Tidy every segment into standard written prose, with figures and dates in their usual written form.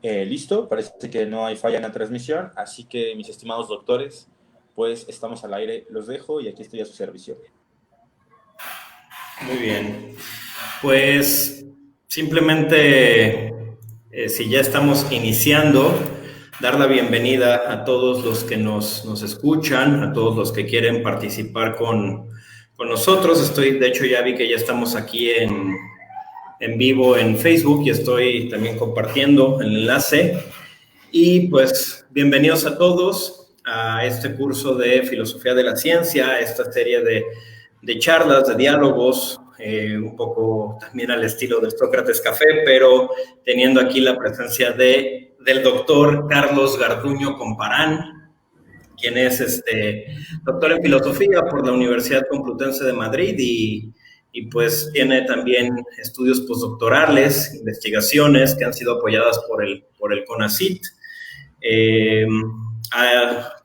Listo, parece que no hay falla en la transmisión, así que mis estimados doctores, pues estamos al aire, los dejo y aquí estoy a su servicio. Muy bien. Pues simplemente, si ya estamos iniciando, dar la bienvenida a todos los que nos escuchan, a todos los que quieren participar con nosotros. De hecho, ya vi que ya estamos aquí en vivo en Facebook y estoy también compartiendo el enlace. Y pues bienvenidos a todos a este curso de Filosofía de la Ciencia, esta serie de charlas, de diálogos, un poco también al estilo de Sócrates Café, pero teniendo aquí la presencia del doctor Carlos Garduño Comparán, quien es doctor en filosofía por la Universidad Complutense de Madrid y pues tiene también estudios postdoctorales, investigaciones que han sido apoyadas por el CONACYT. Eh,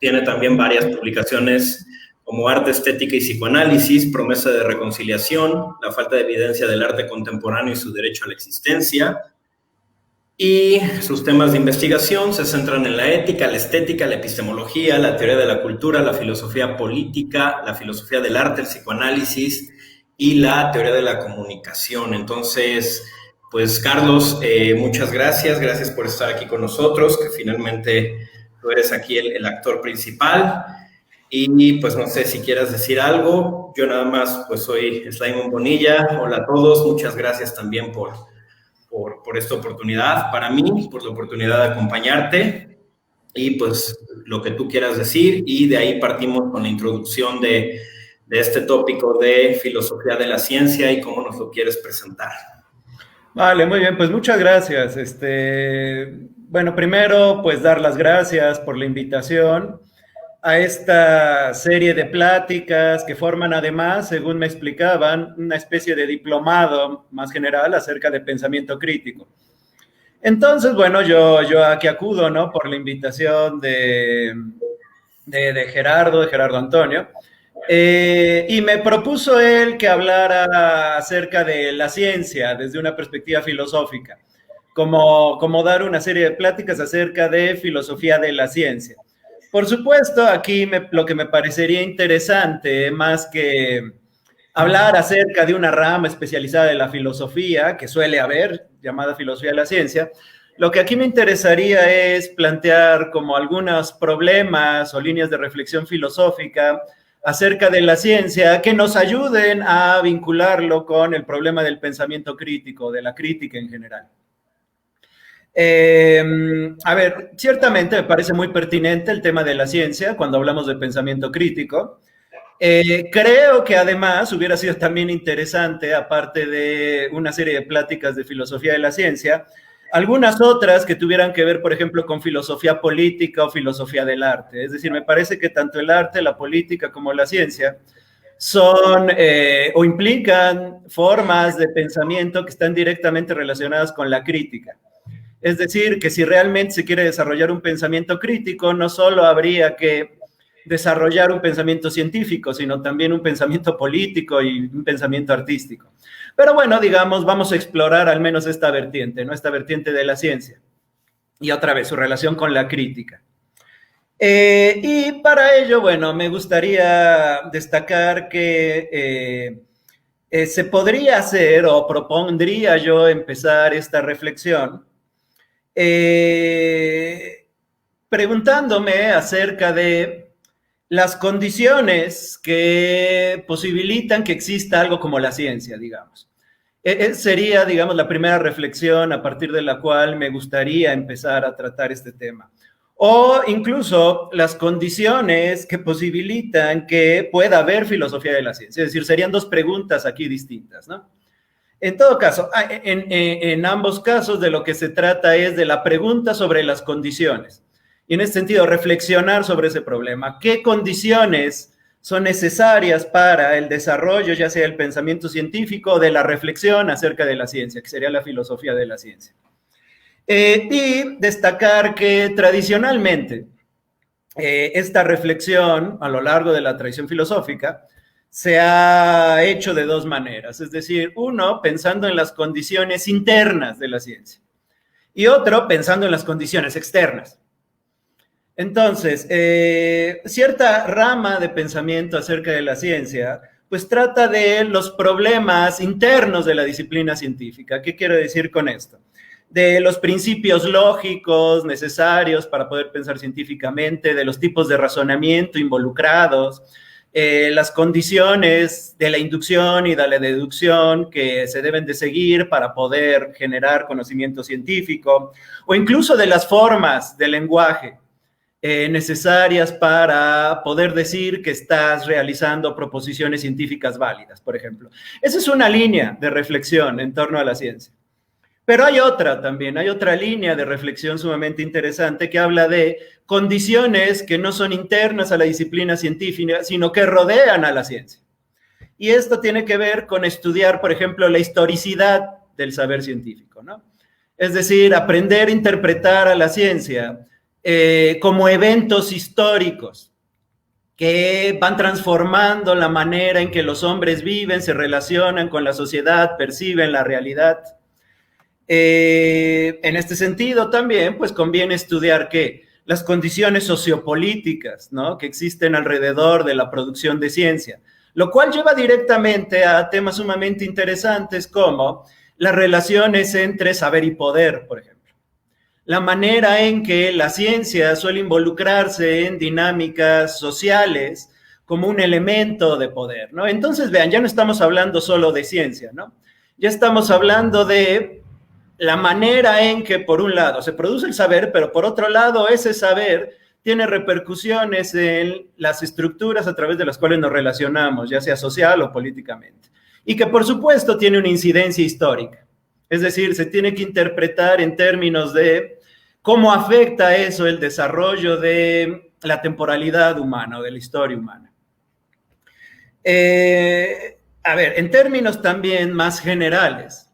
Tiene también varias publicaciones como Arte, Estética y Psicoanálisis, Promesa de Reconciliación, La falta de evidencia del arte contemporáneo y su derecho a la existencia. Y sus temas de investigación se centran en la ética, la estética, la epistemología, la teoría de la cultura, la filosofía política, la filosofía del arte, el psicoanálisis y la teoría de la comunicación. Entonces, pues Carlos, muchas gracias, gracias por estar aquí con nosotros, que finalmente tú eres aquí el actor principal. Y pues no sé si quieras decir algo, yo nada más pues soy Slaimon Bonilla, hola a todos, muchas gracias también por esta oportunidad, para mí, por la oportunidad de acompañarte y pues lo que tú quieras decir y de ahí partimos con la introducción de este tópico de filosofía de la ciencia y cómo nos lo quieres presentar. Vale, muy bien, pues muchas gracias. Bueno, primero, pues dar las gracias por la invitación a esta serie de pláticas que forman además, según me explicaban, una especie de diplomado más general acerca de pensamiento crítico. Entonces, bueno, yo aquí acudo, ¿no? Por la invitación de Gerardo Antonio. Y me propuso él que hablara acerca de la ciencia desde una perspectiva filosófica, como dar una serie de pláticas acerca de filosofía de la ciencia. Por supuesto, aquí lo que me parecería interesante, más que hablar acerca de una rama especializada de la filosofía, que suele haber, llamada filosofía de la ciencia, lo que aquí me interesaría es plantear como algunos problemas o líneas de reflexión filosófica acerca de la ciencia que nos ayuden a vincularlo con el problema del pensamiento crítico, de la crítica en general. A ver, ciertamente me parece muy pertinente el tema de la ciencia cuando hablamos de pensamiento crítico. Creo que además hubiera sido también interesante, aparte de una serie de pláticas de filosofía de la ciencia, algunas otras que tuvieran que ver, por ejemplo, con filosofía política o filosofía del arte. Es decir, me parece que tanto el arte, la política como la ciencia son o implican formas de pensamiento que están directamente relacionadas con la crítica. Es decir, que si realmente se quiere desarrollar un pensamiento crítico, no solo habría que desarrollar un pensamiento científico, sino también un pensamiento político y un pensamiento artístico. Pero bueno, digamos, vamos a explorar al menos esta vertiente, ¿no? Esta vertiente de la ciencia. Y otra vez, su relación con la crítica. Y para ello, bueno, me gustaría destacar que se podría hacer o propondría yo empezar esta reflexión eh, preguntándome acerca de las condiciones que posibilitan que exista algo como la ciencia, digamos. Sería, digamos, la primera reflexión a partir de la cual me gustaría empezar a tratar este tema. O incluso las condiciones que posibilitan que pueda haber filosofía de la ciencia. Es decir, serían dos preguntas aquí distintas, ¿no? En todo caso, en ambos casos de lo que se trata es de la pregunta sobre las condiciones. Y en ese sentido, reflexionar sobre ese problema. ¿Qué condiciones son necesarias para el desarrollo, ya sea del pensamiento científico o de la reflexión acerca de la ciencia, que sería la filosofía de la ciencia? Y destacar que tradicionalmente esta reflexión a lo largo de la tradición filosófica se ha hecho de dos maneras, es decir, uno, pensando en las condiciones internas de la ciencia, y otro pensando en las condiciones externas. Entonces, cierta rama de pensamiento acerca de la ciencia, pues trata de los problemas internos de la disciplina científica. ¿Qué quiero decir con esto? De los principios lógicos necesarios para poder pensar científicamente, de los tipos de razonamiento involucrados, las condiciones de la inducción y de la deducción que se deben de seguir para poder generar conocimiento científico, o incluso de las formas del lenguaje necesarias para poder decir que estás realizando proposiciones científicas válidas, por ejemplo. Esa es una línea de reflexión en torno a la ciencia. Pero hay otra también, hay otra línea de reflexión sumamente interesante que habla de condiciones que no son internas a la disciplina científica, sino que rodean a la ciencia. Y esto tiene que ver con estudiar, por ejemplo, la historicidad del saber científico, ¿no? Es decir, aprender a interpretar a la ciencia como eventos históricos que van transformando la manera en que los hombres viven, se relacionan con la sociedad, perciben la realidad. En este sentido también, pues conviene estudiar que las condiciones sociopolíticas, ¿no?, que existen alrededor de la producción de ciencia, lo cual lleva directamente a temas sumamente interesantes como las relaciones entre saber y poder, por ejemplo. La manera en que la ciencia suele involucrarse en dinámicas sociales como un elemento de poder, ¿no? Entonces, vean, ya no estamos hablando solo de ciencia, ¿no? Ya estamos hablando de la manera en que, por un lado, se produce el saber, pero por otro lado, ese saber tiene repercusiones en las estructuras a través de las cuales nos relacionamos, ya sea social o políticamente. Y que, por supuesto, tiene una incidencia histórica. Es decir, se tiene que interpretar en términos de cómo afecta eso el desarrollo de la temporalidad humana o de la historia humana. A ver, en términos también más generales,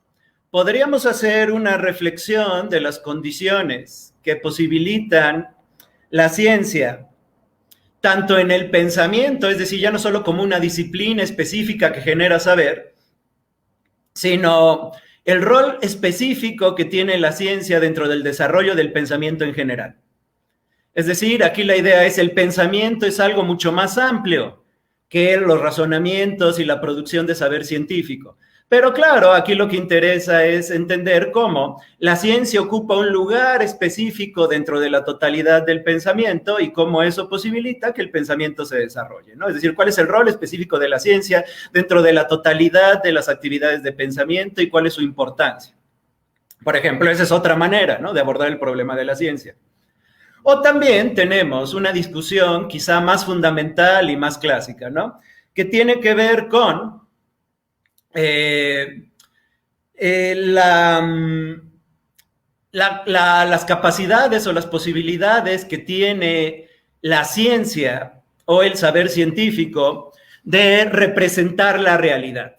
podríamos hacer una reflexión de las condiciones que posibilitan la ciencia, tanto en el pensamiento, es decir, ya no solo como una disciplina específica que genera saber, sino el rol específico que tiene la ciencia dentro del desarrollo del pensamiento en general. Es decir, aquí la idea es el pensamiento es algo mucho más amplio que los razonamientos y la producción de saber científico. Pero claro, aquí lo que interesa es entender cómo la ciencia ocupa un lugar específico dentro de la totalidad del pensamiento y cómo eso posibilita que el pensamiento se desarrolle, ¿no? Es decir, cuál es el rol específico de la ciencia dentro de la totalidad de las actividades de pensamiento y cuál es su importancia. Por ejemplo, esa es otra manera, ¿no?, de abordar el problema de la ciencia. O también tenemos una discusión quizá más fundamental y más clásica, ¿no?, que tiene que ver con las capacidades o las posibilidades que tiene la ciencia o el saber científico de representar la realidad.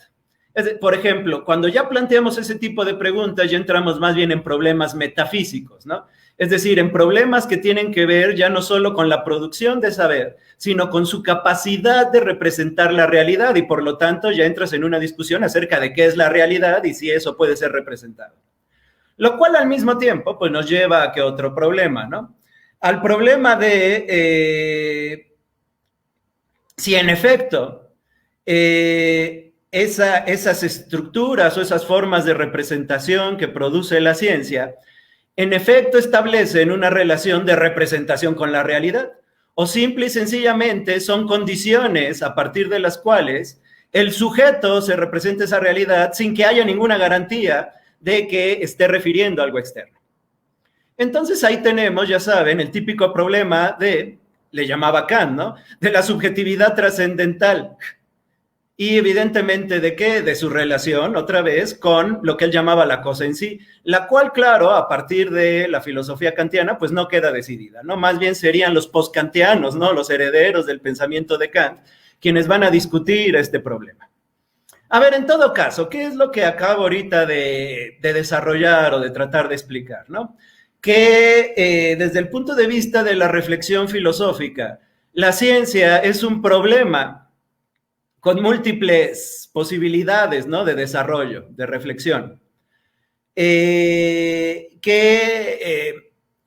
Por ejemplo, cuando ya planteamos ese tipo de preguntas, ya entramos más bien en problemas metafísicos, ¿no? Es decir, en problemas que tienen que ver ya no solo con la producción de saber, sino con su capacidad de representar la realidad y por lo tanto ya entras en una discusión acerca de qué es la realidad y si eso puede ser representado. Lo cual al mismo tiempo pues nos lleva a qué otro problema, ¿no? Al problema de si en efecto esas estructuras o esas formas de representación que produce la ciencia en efecto establecen una relación de representación con la realidad, o simple y sencillamente son condiciones a partir de las cuales el sujeto se representa esa realidad sin que haya ninguna garantía de que esté refiriendo a algo externo. Entonces ahí tenemos, ya saben, el típico problema le llamaba Kant, ¿no?, de la subjetividad trascendental. Y evidentemente, ¿de qué? De su relación, otra vez, con lo que él llamaba la cosa en sí, la cual, claro, a partir de la filosofía kantiana, pues no queda decidida, ¿no? Más bien serían los postkantianos, ¿no?, los herederos del pensamiento de Kant, quienes van a discutir este problema. A ver, en todo caso, ¿qué es lo que acabo ahorita de desarrollar o de tratar de explicar, ¿no? Que desde el punto de vista de la reflexión filosófica, la ciencia es un problema con múltiples posibilidades, ¿no?, de desarrollo, de reflexión, que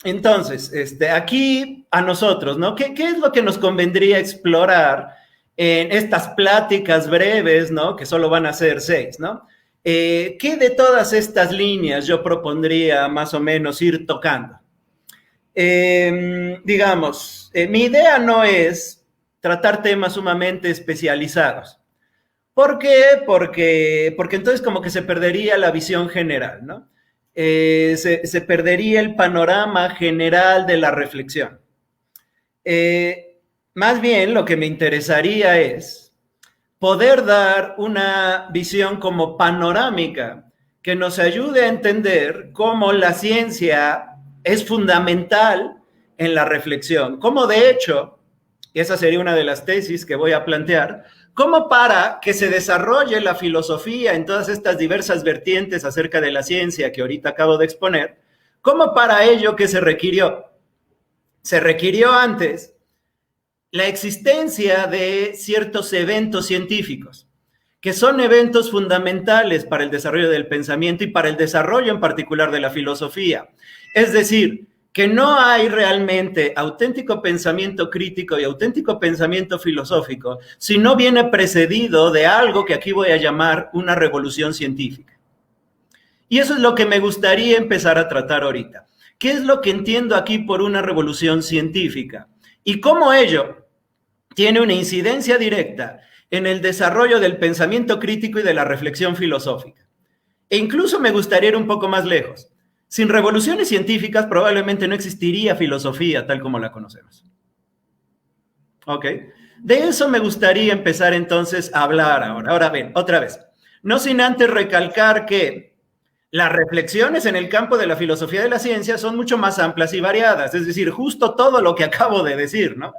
Entonces, aquí a nosotros, ¿no? ¿Qué es lo que nos convendría explorar en estas pláticas breves, ¿no? Que solo van a ser 6, ¿no? ¿Qué de todas estas líneas yo propondría más o menos ir tocando? Digamos, mi idea no es tratar temas sumamente especializados. ¿Por qué? Porque entonces como que se perdería la visión general, ¿no? Se perdería el panorama general de la reflexión. Más bien lo que me interesaría es poder dar una visión como panorámica que nos ayude a entender cómo la ciencia es fundamental en la reflexión, cómo de hecho, y esa sería una de las tesis que voy a plantear, cómo para que se desarrolle la filosofía en todas estas diversas vertientes acerca de la ciencia que ahorita acabo de exponer, cómo para ello que se requirió antes la existencia de ciertos eventos científicos, que son eventos fundamentales para el desarrollo del pensamiento y para el desarrollo en particular de la filosofía. Es decir, que no hay realmente auténtico pensamiento crítico y auténtico pensamiento filosófico si no viene precedido de algo que aquí voy a llamar una revolución científica. Y eso es lo que me gustaría empezar a tratar ahorita. ¿Qué es lo que entiendo aquí por una revolución científica? Y cómo ello tiene una incidencia directa en el desarrollo del pensamiento crítico y de la reflexión filosófica. E incluso me gustaría ir un poco más lejos. Sin revoluciones científicas probablemente no existiría filosofía tal como la conocemos. ¿Ok? De eso me gustaría empezar entonces a hablar ahora. Ahora ven, otra vez. No sin antes recalcar que las reflexiones en el campo de la filosofía de la ciencia son mucho más amplias y variadas. Es decir, justo todo lo que acabo de decir, ¿no?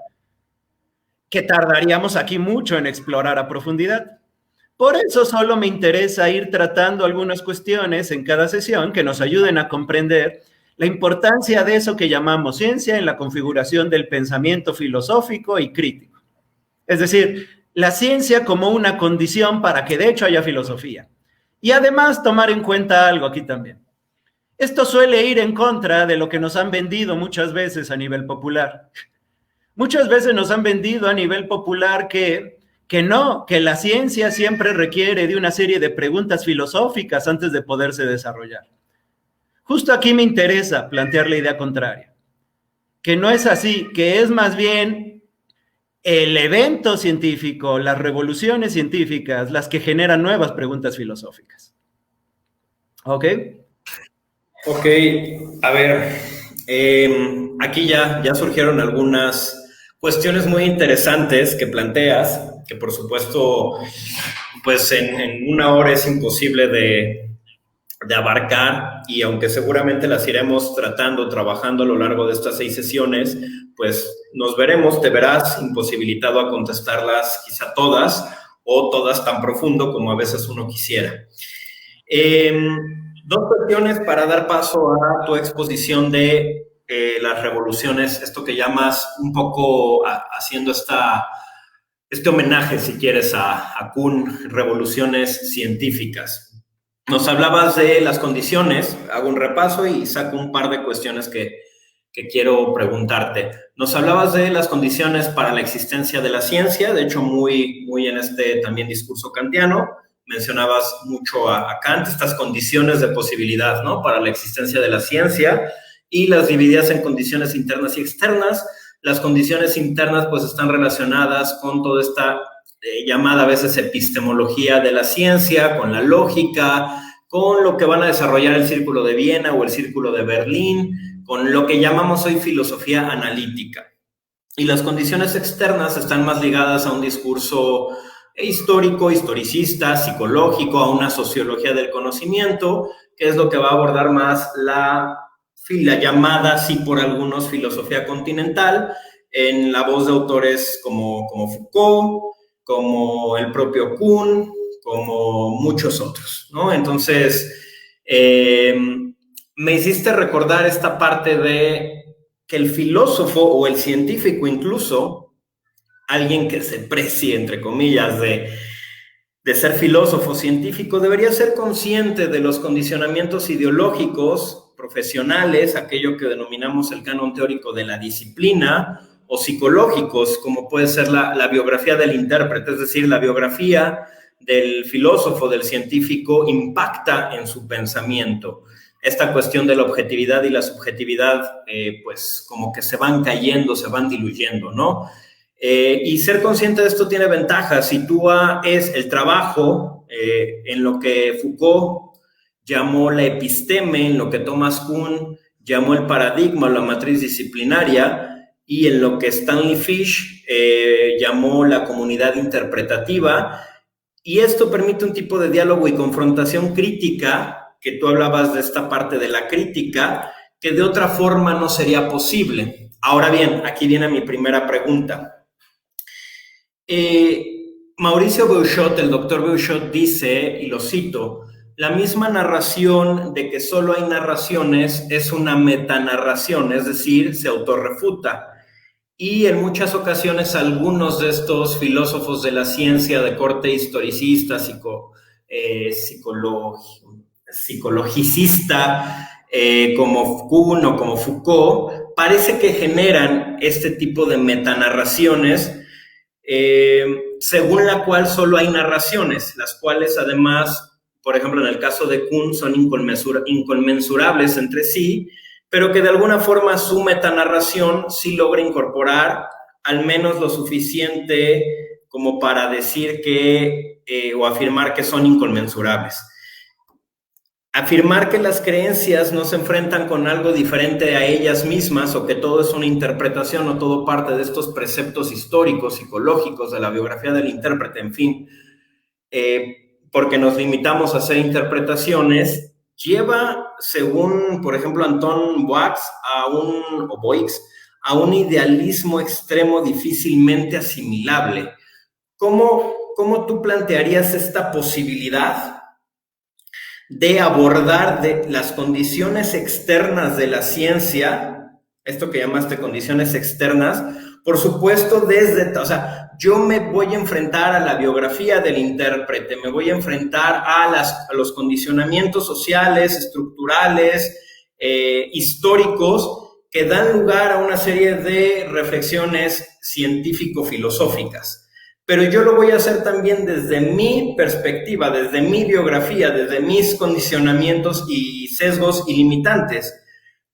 Que tardaríamos aquí mucho en explorar a profundidad. Por eso solo me interesa ir tratando algunas cuestiones en cada sesión que nos ayuden a comprender la importancia de eso que llamamos ciencia en la configuración del pensamiento filosófico y crítico. Es decir, la ciencia como una condición para que de hecho haya filosofía. Y además tomar en cuenta algo aquí también. Esto suele ir en contra de lo que nos han vendido muchas veces a nivel popular. Muchas veces nos han vendido a nivel popular que la ciencia siempre requiere de una serie de preguntas filosóficas antes de poderse desarrollar. Justo aquí me interesa plantear la idea contraria, que no es así, que es más bien el evento científico, las revoluciones científicas, las que generan nuevas preguntas filosóficas. ¿Ok? Ok, a ver, aquí ya surgieron algunas cuestiones muy interesantes que planteas, que por supuesto, pues en una hora es imposible de abarcar, y aunque seguramente las iremos trabajando a lo largo de estas 6 sesiones, pues nos veremos, te verás imposibilitado a contestarlas quizá todas, o todas tan profundo como a veces uno quisiera. 2 cuestiones para dar paso a tu exposición de las revoluciones, esto que llamas un poco haciendo este homenaje, si quieres, a Kuhn, revoluciones científicas. Nos hablabas de las condiciones, hago un repaso y saco un par de cuestiones que quiero preguntarte. Nos hablabas de las condiciones para la existencia de la ciencia, de hecho muy en este también discurso kantiano, mencionabas mucho a Kant, estas condiciones de posibilidad, ¿no?, para la existencia de la ciencia, y las dividías en condiciones internas y externas. Las condiciones internas pues están relacionadas con toda esta llamada a veces epistemología de la ciencia, con la lógica, con lo que van a desarrollar el Círculo de Viena o el Círculo de Berlín, con lo que llamamos hoy filosofía analítica. Y las condiciones externas están más ligadas a un discurso histórico, historicista, psicológico, a una sociología del conocimiento, que es lo que va a abordar más la llamada, sí por algunos, filosofía continental, en la voz de autores como Foucault, como el propio Kuhn, como muchos otros, ¿no? Entonces, me hiciste recordar esta parte de que el filósofo o el científico incluso, alguien que se precie, entre comillas, de ser filósofo científico, debería ser consciente de los condicionamientos ideológicos profesionales, aquello que denominamos el canon teórico de la disciplina, o psicológicos, como puede ser la biografía del intérprete, es decir, la biografía del filósofo, del científico, impacta en su pensamiento. Esta cuestión de la objetividad y la subjetividad, pues como que se van cayendo, se van diluyendo, ¿no? Y ser consciente de esto tiene ventajas. Sitúa el trabajo en lo que Foucault llamó la episteme, en lo que Thomas Kuhn llamó el paradigma o la matriz disciplinaria, y en lo que Stanley Fish llamó la comunidad interpretativa. Y esto permite un tipo de diálogo y confrontación crítica, que tú hablabas de esta parte de la crítica, que de otra forma no sería posible. Ahora bien, aquí viene mi primera pregunta. Mauricio Beuchot, el doctor Beuchot, dice, y lo cito, la misma narración de que solo hay narraciones es una metanarración, es decir, se autorrefuta. Y en muchas ocasiones algunos de estos filósofos de la ciencia de corte historicista, psicologicista, como Kuhn o como Foucault, parece que generan este tipo de metanarraciones, según la cual solo hay narraciones, las cuales además, por ejemplo, en el caso de Kuhn, son inconmensurables entre sí, pero que de alguna forma su metanarración sí logra incorporar al menos lo suficiente como para decir que, o afirmar que son inconmensurables. Afirmar que las creencias no se enfrentan con algo diferente a ellas mismas, o que todo es una interpretación o todo parte de estos preceptos históricos, psicológicos, de la biografía del intérprete, en fin, porque nos limitamos a hacer interpretaciones, lleva, según, por ejemplo, Anton Boix, a un idealismo extremo difícilmente asimilable. ¿Cómo tú plantearías esta posibilidad de abordar de las condiciones externas de la ciencia, esto que llamaste condiciones externas, por supuesto o sea, yo me voy a enfrentar a la biografía del intérprete, me voy a enfrentar a los condicionamientos sociales, estructurales, históricos, que dan lugar a una serie de reflexiones científico-filosóficas. Pero yo lo voy a hacer también desde mi perspectiva, desde mi biografía, desde mis condicionamientos y sesgos ilimitantes.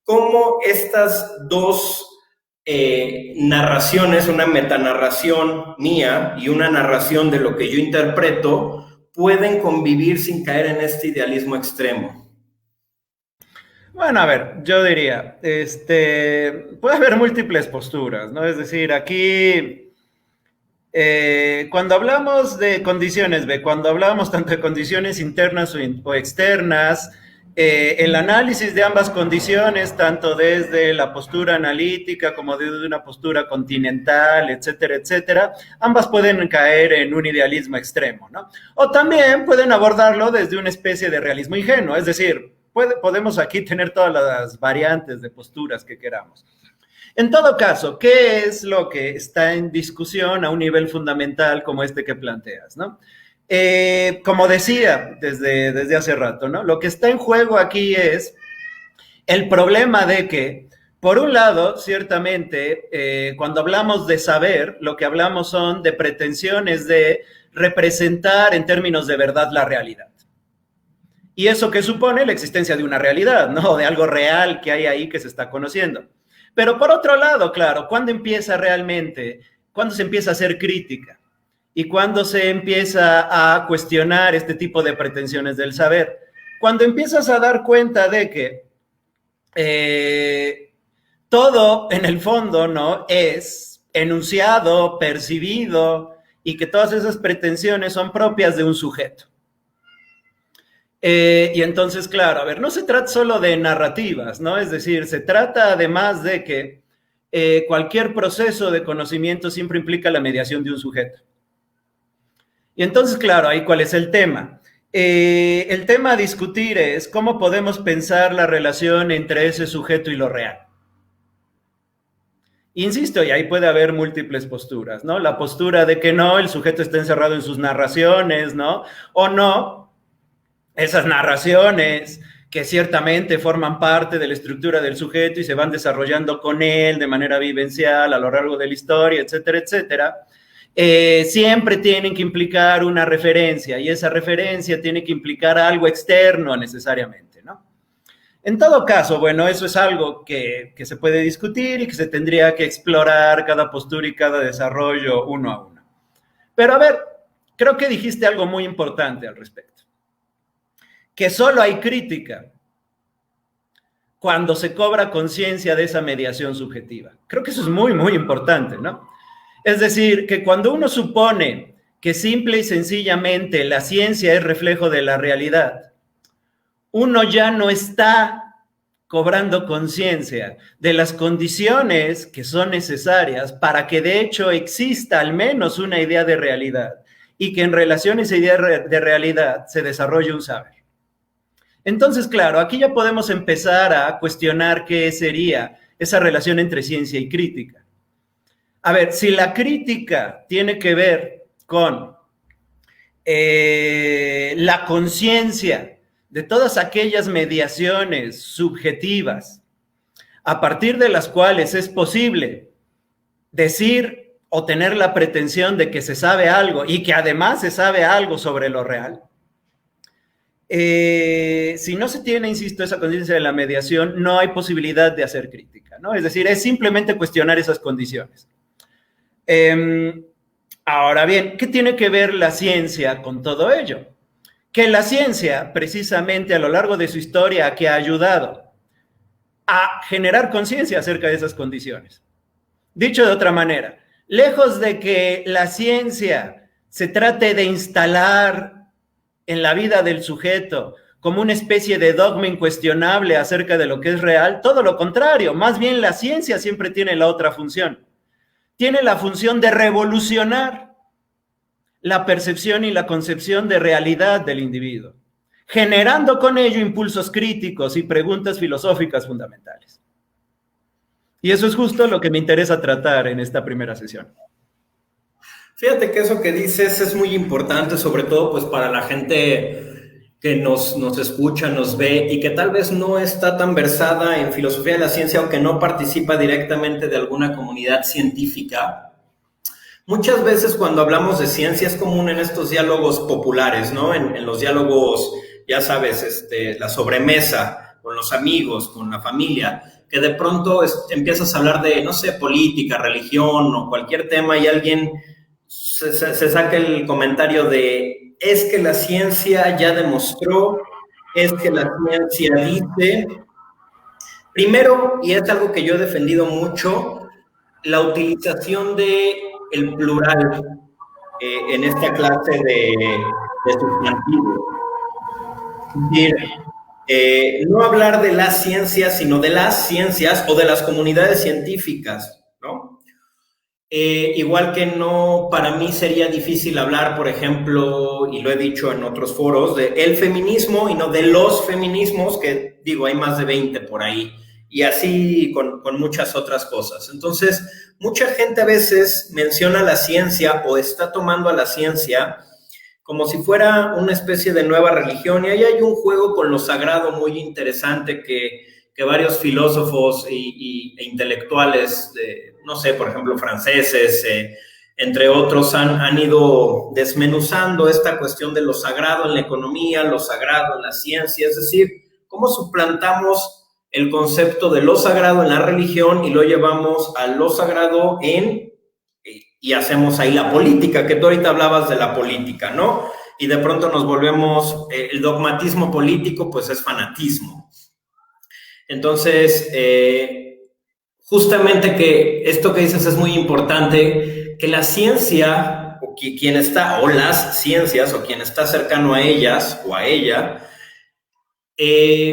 ¿Cómo estas dos narraciones, una metanarración mía y una narración de lo que yo interpreto, pueden convivir sin caer en este idealismo extremo? Bueno, a ver, yo diría, puede haber múltiples posturas, ¿no? Es decir, aquí, cuando hablamos de condiciones, cuando hablamos tanto de condiciones internas o externas, el análisis de ambas condiciones, tanto desde la postura analítica como desde una postura continental, etcétera, etcétera, ambas pueden caer en un idealismo extremo, ¿no? O también pueden abordarlo desde una especie de realismo ingenuo, es decir, podemos aquí tener todas las variantes de posturas que queramos. En todo caso, ¿qué es lo que está en discusión a un nivel fundamental como este que planteas, ¿no? Como decía desde hace rato, ¿no? Lo que está en juego aquí es el problema de que, por un lado, ciertamente, cuando hablamos de saber, lo que hablamos son de pretensiones de representar en términos de verdad la realidad. Y eso que supone la existencia de una realidad, ¿no? De algo real que hay ahí que se está conociendo. Pero por otro lado, claro, ¿cuándo se empieza a hacer crítica? ¿Y cuándo se empieza a cuestionar este tipo de pretensiones del saber? Cuando empiezas a dar cuenta de que todo en el fondo, ¿no?, es enunciado, percibido, y que todas esas pretensiones son propias de un sujeto. Y entonces, claro, a ver, no se trata solo de narrativas, ¿no? Es decir, se trata además de que cualquier proceso de conocimiento siempre implica la mediación de un sujeto. Y entonces, claro, ahí cuál es el tema. El tema a discutir es cómo podemos pensar la relación entre ese sujeto y lo real. Insisto, y ahí puede haber múltiples posturas, ¿no? La postura de que no, el sujeto está encerrado en sus narraciones, ¿no? O no, esas narraciones que ciertamente forman parte de la estructura del sujeto y se van desarrollando con él de manera vivencial a lo largo de la historia, etcétera, etcétera, siempre tienen que implicar una referencia y esa referencia tiene que implicar algo externo necesariamente, ¿no? En todo caso, bueno, eso es algo que se puede discutir y que se tendría que explorar cada postura y cada desarrollo uno a uno. Pero a ver, creo que dijiste algo muy importante al respecto. Que solo hay crítica cuando se cobra conciencia de esa mediación subjetiva. Creo que eso es muy, muy importante, ¿no? Es decir, que cuando uno supone que simple y sencillamente la ciencia es reflejo de la realidad, uno ya no está cobrando conciencia de las condiciones que son necesarias para que de hecho exista al menos una idea de realidad y que en relación a esa idea de realidad se desarrolle un saber. Entonces, claro, aquí ya podemos empezar a cuestionar qué sería esa relación entre ciencia y crítica. A ver, si la crítica tiene que ver con la conciencia de todas aquellas mediaciones subjetivas a partir de las cuales es posible decir o tener la pretensión de que se sabe algo y que además se sabe algo sobre lo real, si no se tiene, insisto, esa conciencia de la mediación, no hay posibilidad de hacer crítica, ¿no? Es decir, es simplemente cuestionar esas condiciones. Ahora bien, ¿qué tiene que ver la ciencia con todo ello? Que la ciencia, precisamente a lo largo de su historia, que ha ayudado a generar conciencia acerca de esas condiciones. Dicho de otra manera, lejos de que la ciencia se trate de instalar en la vida del sujeto como una especie de dogma incuestionable acerca de lo que es real, todo lo contrario, más bien la ciencia siempre tiene la otra función. Tiene la función de revolucionar la percepción y la concepción de realidad del individuo, generando con ello impulsos críticos y preguntas filosóficas fundamentales. Y eso es justo lo que me interesa tratar en esta primera sesión. Fíjate que eso que dices es muy importante, sobre todo pues para la gente que nos escucha, nos ve y que tal vez no está tan versada en filosofía de la ciencia o que no participa directamente de alguna comunidad científica. Muchas veces cuando hablamos de ciencia es común en estos diálogos populares, ¿no? En los diálogos, ya sabes, la sobremesa, con los amigos, con la familia, que de pronto empiezas a hablar de, no sé, política, religión o cualquier tema y alguien se saca el comentario de es que la ciencia ya demostró, es que la ciencia dice. Primero, y es algo que yo he defendido mucho, la utilización del plural en esta clase de sustantivo. Es decir, no hablar de las ciencias, sino de las ciencias o de las comunidades científicas, ¿no? Igual que no, para mí sería difícil hablar, por ejemplo, y lo he dicho en otros foros, de el feminismo y no de los feminismos, que digo, hay más de 20 por ahí, y así con muchas otras cosas. Entonces, mucha gente a veces menciona la ciencia o está tomando a la ciencia como si fuera una especie de nueva religión, y ahí hay un juego con lo sagrado muy interesante que varios filósofos e intelectuales, no sé, por ejemplo, franceses, entre otros, han ido desmenuzando esta cuestión de lo sagrado en la economía, lo sagrado en la ciencia, es decir, cómo suplantamos el concepto de lo sagrado en la religión y lo llevamos a lo sagrado y hacemos ahí la política, que tú ahorita hablabas de la política, ¿no? Y de pronto nos volvemos, el dogmatismo político, pues es fanatismo. Entonces, justamente que esto que dices es muy importante, que la ciencia, o quien está, o las ciencias, o quien está cercano a ellas, o a ella,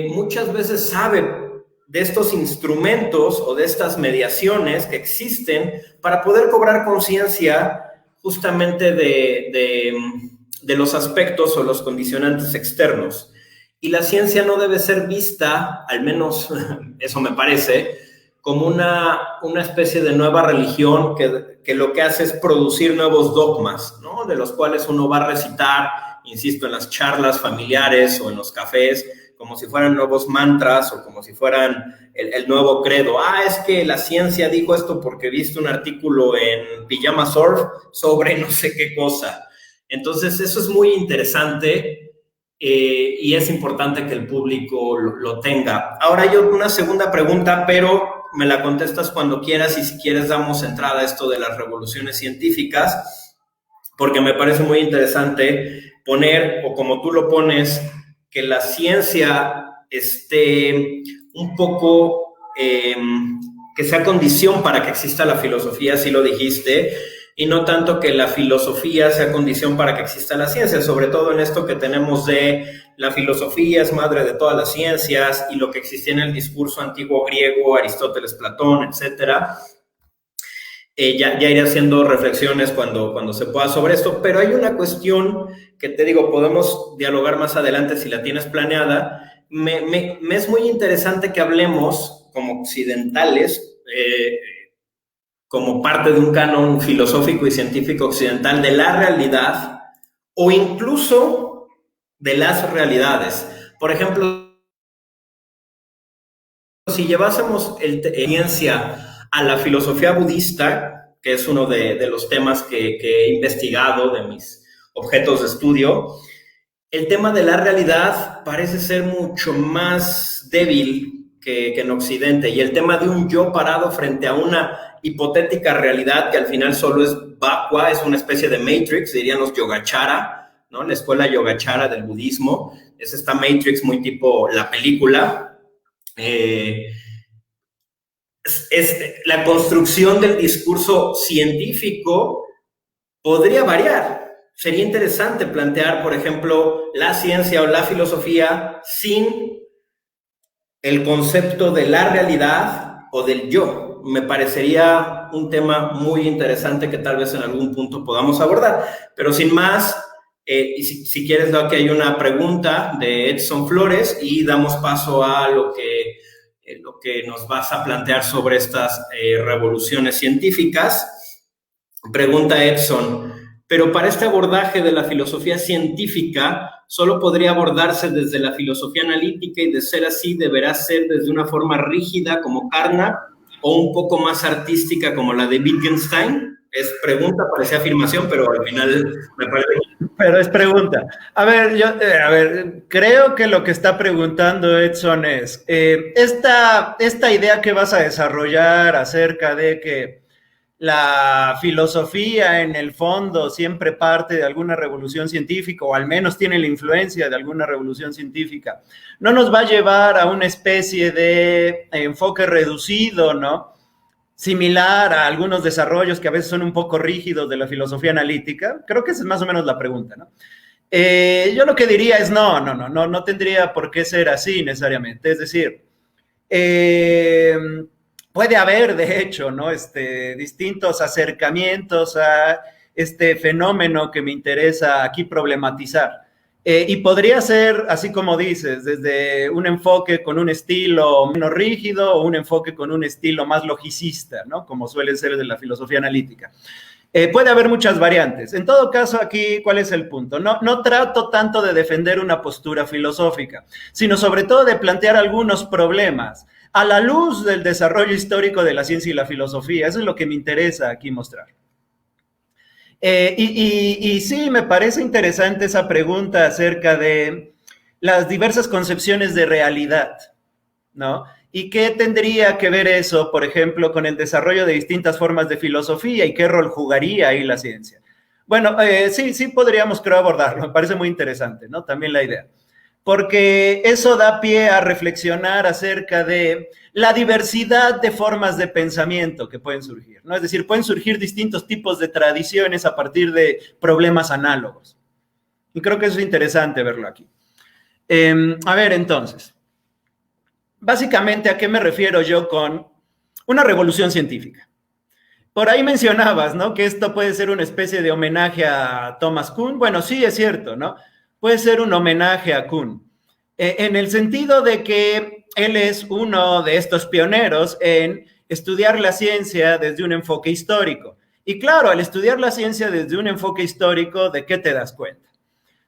muchas veces sabe de estos instrumentos o de estas mediaciones que existen para poder cobrar conciencia justamente de los aspectos o los condicionantes externos. Y la ciencia no debe ser vista, al menos eso me parece, como una especie de nueva religión que lo que hace es producir nuevos dogmas, ¿no? De los cuales uno va a recitar, insisto, en las charlas familiares o en los cafés, como si fueran nuevos mantras o como si fueran el nuevo credo. Es que la ciencia dijo esto porque viste un artículo en Pijama Surf sobre no sé qué cosa. Entonces, eso es muy interesante y es importante que el público lo tenga. Ahora yo una segunda pregunta, pero me la contestas cuando quieras y si quieres damos entrada a esto de las revoluciones científicas, porque me parece muy interesante poner, o como tú lo pones, que la ciencia esté un poco, que sea condición para que exista la filosofía, así lo dijiste, y no tanto que la filosofía sea condición para que exista la ciencia, sobre todo en esto que tenemos de la filosofía es madre de todas las ciencias y lo que existía en el discurso antiguo griego, Aristóteles, Platón, etcétera. Ya iré haciendo reflexiones cuando se pueda sobre esto, pero hay una cuestión que te digo, podemos dialogar más adelante si la tienes planeada. Me es muy interesante que hablemos como occidentales, como parte de un canon filosófico y científico occidental de la realidad o incluso de las realidades. Por ejemplo, si llevásemos ciencia a la filosofía budista, que es uno de los temas que he investigado, de mis objetos de estudio, el tema de la realidad parece ser mucho más débil que en Occidente, y el tema de un yo parado frente a una hipotética realidad que al final solo es vacua, es una especie de Matrix, dirían los Yogacara, ¿no? La escuela Yogacara del budismo, es esta Matrix muy tipo la película. La construcción del discurso científico podría variar. Sería interesante plantear, por ejemplo, la ciencia o la filosofía sin el concepto de la realidad o del yo. Me parecería un tema muy interesante que tal vez en algún punto podamos abordar. Pero sin más, y si quieres, aquí hay una pregunta de Edson Flores y damos paso a lo que nos vas a plantear sobre estas revoluciones científicas. Pregunta Edson, pero para este abordaje de la filosofía científica solo podría abordarse desde la filosofía analítica y de ser así deberá ser desde una forma rígida como Carnap o un poco más artística como la de Wittgenstein. Es pregunta, parece afirmación, pero al final me parece... Pero es pregunta. A ver, creo que lo que está preguntando Edson es, esta idea que vas a desarrollar acerca de que la filosofía en el fondo siempre parte de alguna revolución científica, o al menos tiene la influencia de alguna revolución científica, no nos va a llevar a una especie de enfoque reducido, ¿no? Similar a algunos desarrollos que a veces son un poco rígidos de la filosofía analítica. Creo que esa es más o menos la pregunta, ¿no? Yo lo que diría es no tendría por qué ser así necesariamente. Es decir, puede haber, de hecho, ¿no? Distintos acercamientos a este fenómeno que me interesa aquí problematizar. Y podría ser, así como dices, desde un enfoque con un estilo menos rígido o un enfoque con un estilo más logicista, ¿no? Como suele ser de la filosofía analítica. Puede haber muchas variantes. En todo caso, aquí, ¿cuál es el punto? No trato tanto de defender una postura filosófica, sino sobre todo de plantear algunos problemas a la luz del desarrollo histórico de la ciencia y la filosofía. Eso es lo que me interesa aquí mostrar. Y sí, me parece interesante esa pregunta acerca de las diversas concepciones de realidad, ¿no? ¿Y qué tendría que ver eso, por ejemplo, con el desarrollo de distintas formas de filosofía y qué rol jugaría ahí la ciencia? Bueno, sí podríamos, creo, abordarlo. Me parece muy interesante, ¿no? También la idea. Porque eso da pie a reflexionar acerca de la diversidad de formas de pensamiento que pueden surgir, ¿no? Es decir, pueden surgir distintos tipos de tradiciones a partir de problemas análogos. Y creo que eso es interesante verlo aquí. A ver, entonces, básicamente, ¿a qué me refiero yo con una revolución científica? Por ahí mencionabas, ¿no? Que esto puede ser una especie de homenaje a Thomas Kuhn. Bueno, sí, es cierto, ¿no? Puede ser un homenaje a Kuhn, en el sentido de que él es uno de estos pioneros en estudiar la ciencia desde un enfoque histórico. Y claro, al estudiar la ciencia desde un enfoque histórico, ¿de qué te das cuenta?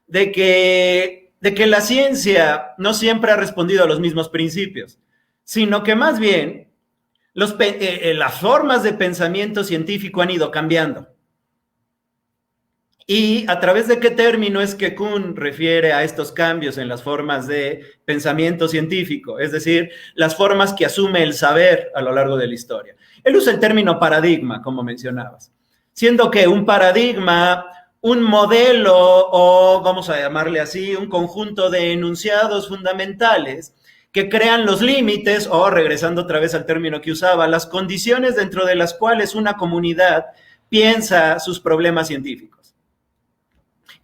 De que de que la ciencia no siempre ha respondido a los mismos principios, sino que más bien las formas de pensamiento científico han ido cambiando. ¿Y a través de qué término es que Kuhn refiere a estos cambios en las formas de pensamiento científico? Es decir, las formas que asume el saber a lo largo de la historia. Él usa el término paradigma, como mencionabas, siendo que un paradigma, un modelo, o vamos a llamarle así, un conjunto de enunciados fundamentales que crean los límites, o regresando otra vez al término que usaba, las condiciones dentro de las cuales una comunidad piensa sus problemas científicos.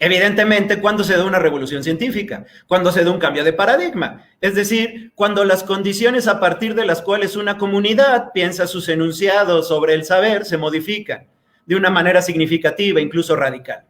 Evidentemente, cuando se da una revolución científica, cuando se da un cambio de paradigma, es decir, cuando las condiciones a partir de las cuales una comunidad piensa sus enunciados sobre el saber se modifican de una manera significativa, incluso radical.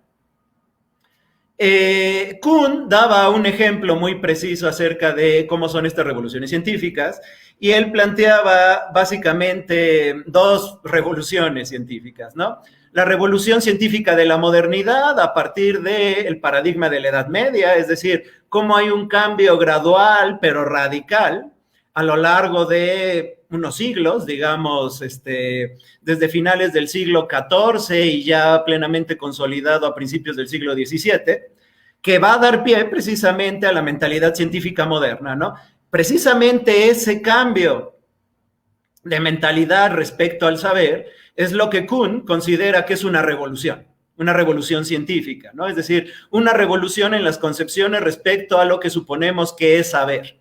Kuhn daba un ejemplo muy preciso acerca de cómo son estas revoluciones científicas y él planteaba básicamente dos revoluciones científicas, ¿no? La revolución científica de la modernidad a partir del paradigma de la Edad Media, es decir, cómo hay un cambio gradual pero radical a lo largo de unos siglos, digamos, desde finales del siglo XIV y ya plenamente consolidado a principios del siglo XVII, que va a dar pie precisamente a la mentalidad científica moderna, ¿no? Precisamente ese cambio de mentalidad respecto al saber es lo que Kuhn considera que es una revolución científica, ¿no? Es decir, una revolución en las concepciones respecto a lo que suponemos que es saber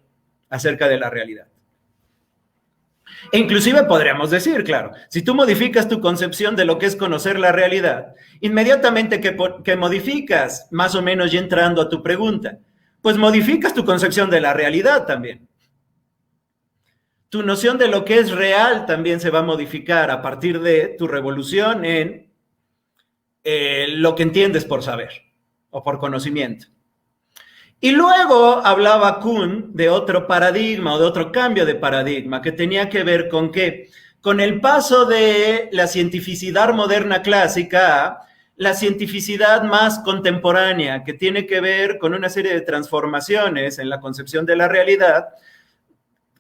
acerca de la realidad. E inclusive podríamos decir, claro, si tú modificas tu concepción de lo que es conocer la realidad, inmediatamente que modificas, más o menos ya entrando a tu pregunta, pues modificas tu concepción de la realidad también. Tu noción de lo que es real también se va a modificar a partir de tu revolución en lo que entiendes por saber o por conocimiento. Y luego hablaba Kuhn de otro paradigma o de otro cambio de paradigma que tenía que ver con qué, con el paso de la cientificidad moderna clásica a la cientificidad más contemporánea, que tiene que ver con una serie de transformaciones en la concepción de la realidad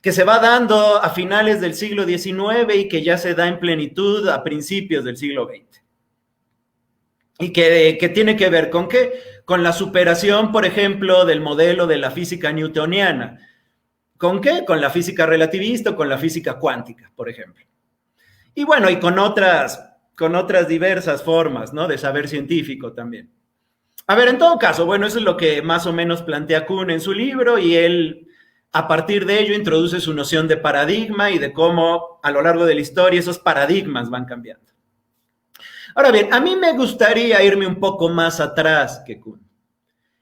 que se va dando a finales del siglo XIX y que ya se da en plenitud a principios del siglo XX. Y que tiene que ver con qué? Con la superación, por ejemplo, del modelo de la física newtoniana. ¿Con qué? Con la física relativista o con la física cuántica, por ejemplo. Y bueno, y con otras diversas formas, ¿no? De saber científico también. A ver, en todo caso, bueno, eso es lo que más o menos plantea Kuhn en su libro y él, a partir de ello, introduce su noción de paradigma y de cómo a lo largo de la historia esos paradigmas van cambiando. Ahora bien, a mí me gustaría irme un poco más atrás que Kuhn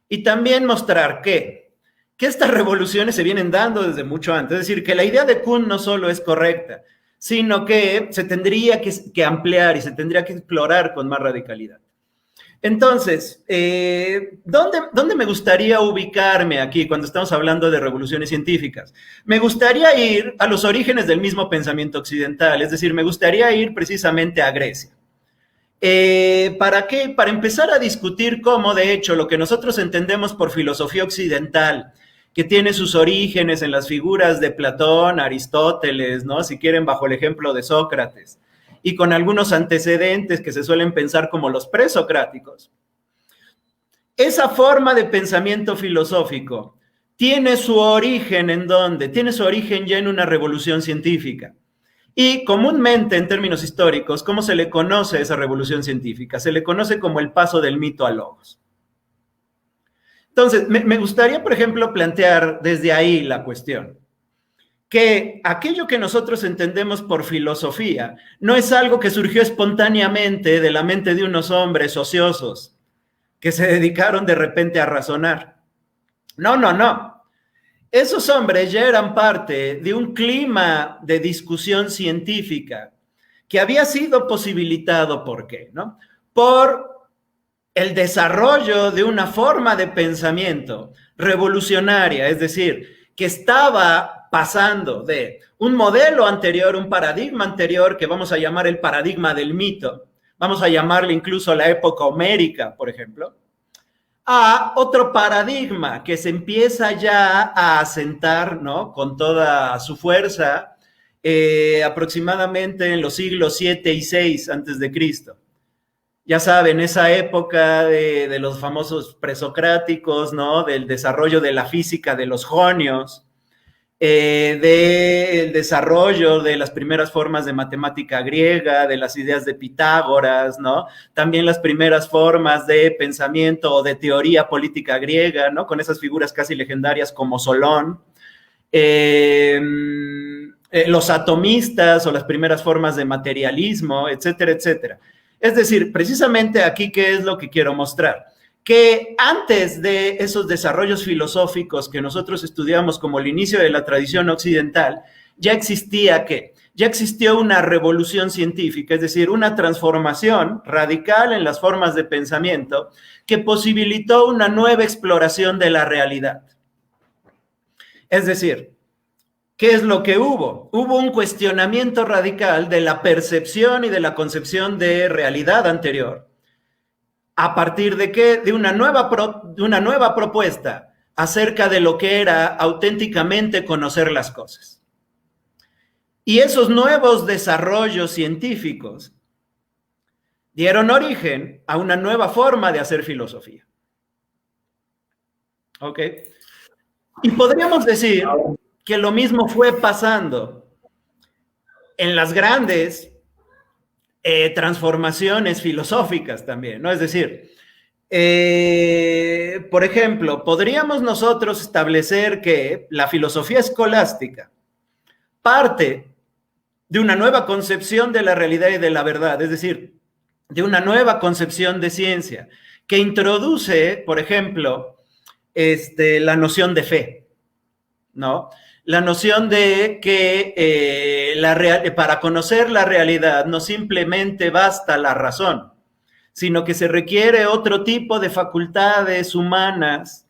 y también mostrar que estas revoluciones se vienen dando desde mucho antes. Es decir, que la idea de Kuhn no solo es correcta, sino que se tendría que ampliar y se tendría que explorar con más radicalidad. Entonces, ¿dónde me gustaría ubicarme aquí cuando estamos hablando de revoluciones científicas? Me gustaría ir a los orígenes del mismo pensamiento occidental, es decir, me gustaría ir precisamente a Grecia. ¿Para qué? Para empezar a discutir cómo, de hecho, lo que nosotros entendemos por filosofía occidental, que tiene sus orígenes en las figuras de Platón, Aristóteles, ¿no? Si quieren, bajo el ejemplo de Sócrates, y con algunos antecedentes que se suelen pensar como los presocráticos. Esa forma de pensamiento filosófico tiene su origen ¿en dónde? Tiene su origen ya en una revolución científica. Y comúnmente, en términos históricos, ¿cómo se le conoce a esa revolución científica? Se le conoce como el paso del mito al logos. Entonces, me gustaría, por ejemplo, plantear desde ahí la cuestión. Que aquello que nosotros entendemos por filosofía no es algo que surgió espontáneamente de la mente de unos hombres ociosos que se dedicaron de repente a razonar. No. Esos hombres ya eran parte de un clima de discusión científica que había sido posibilitado, ¿por qué? ¿No? Por el desarrollo de una forma de pensamiento revolucionaria, es decir, que estaba pasando de un modelo anterior, un paradigma anterior, que vamos a llamar el paradigma del mito, vamos a llamarle incluso la época homérica, por ejemplo, a otro paradigma que se empieza ya a asentar, ¿no?, con toda su fuerza, aproximadamente en los siglos 7 y 6 antes de Cristo. Ya saben, esa época de los famosos presocráticos, ¿no?, del desarrollo de la física de los jonios, del desarrollo de las primeras formas de matemática griega, de las ideas de Pitágoras, ¿no? También las primeras formas de pensamiento o de teoría política griega, ¿no?, con esas figuras casi legendarias como Solón. Los atomistas o las primeras formas de materialismo, etcétera, etcétera. Es decir, precisamente aquí, ¿qué es lo que quiero mostrar? Que antes de esos desarrollos filosóficos que nosotros estudiamos como el inicio de la tradición occidental, ya existía ¿qué? Ya existió una revolución científica, es decir, una transformación radical en las formas de pensamiento que posibilitó una nueva exploración de la realidad. Es decir, ¿qué es lo que hubo? Hubo un cuestionamiento radical de la percepción y de la concepción de realidad anterior. ¿A partir de qué? De una nueva propuesta acerca de lo que era auténticamente conocer las cosas. Y esos nuevos desarrollos científicos dieron origen a una nueva forma de hacer filosofía. ¿Ok? Y podríamos decir que lo mismo fue pasando en las grandes transformaciones filosóficas también, ¿no? Es decir, por ejemplo, podríamos nosotros establecer que la filosofía escolástica parte de una nueva concepción de la realidad y de la verdad, es decir, de una nueva concepción de ciencia que introduce, por ejemplo, la noción de fe, ¿no? La noción de que para conocer la realidad no simplemente basta la razón, sino que se requiere otro tipo de facultades humanas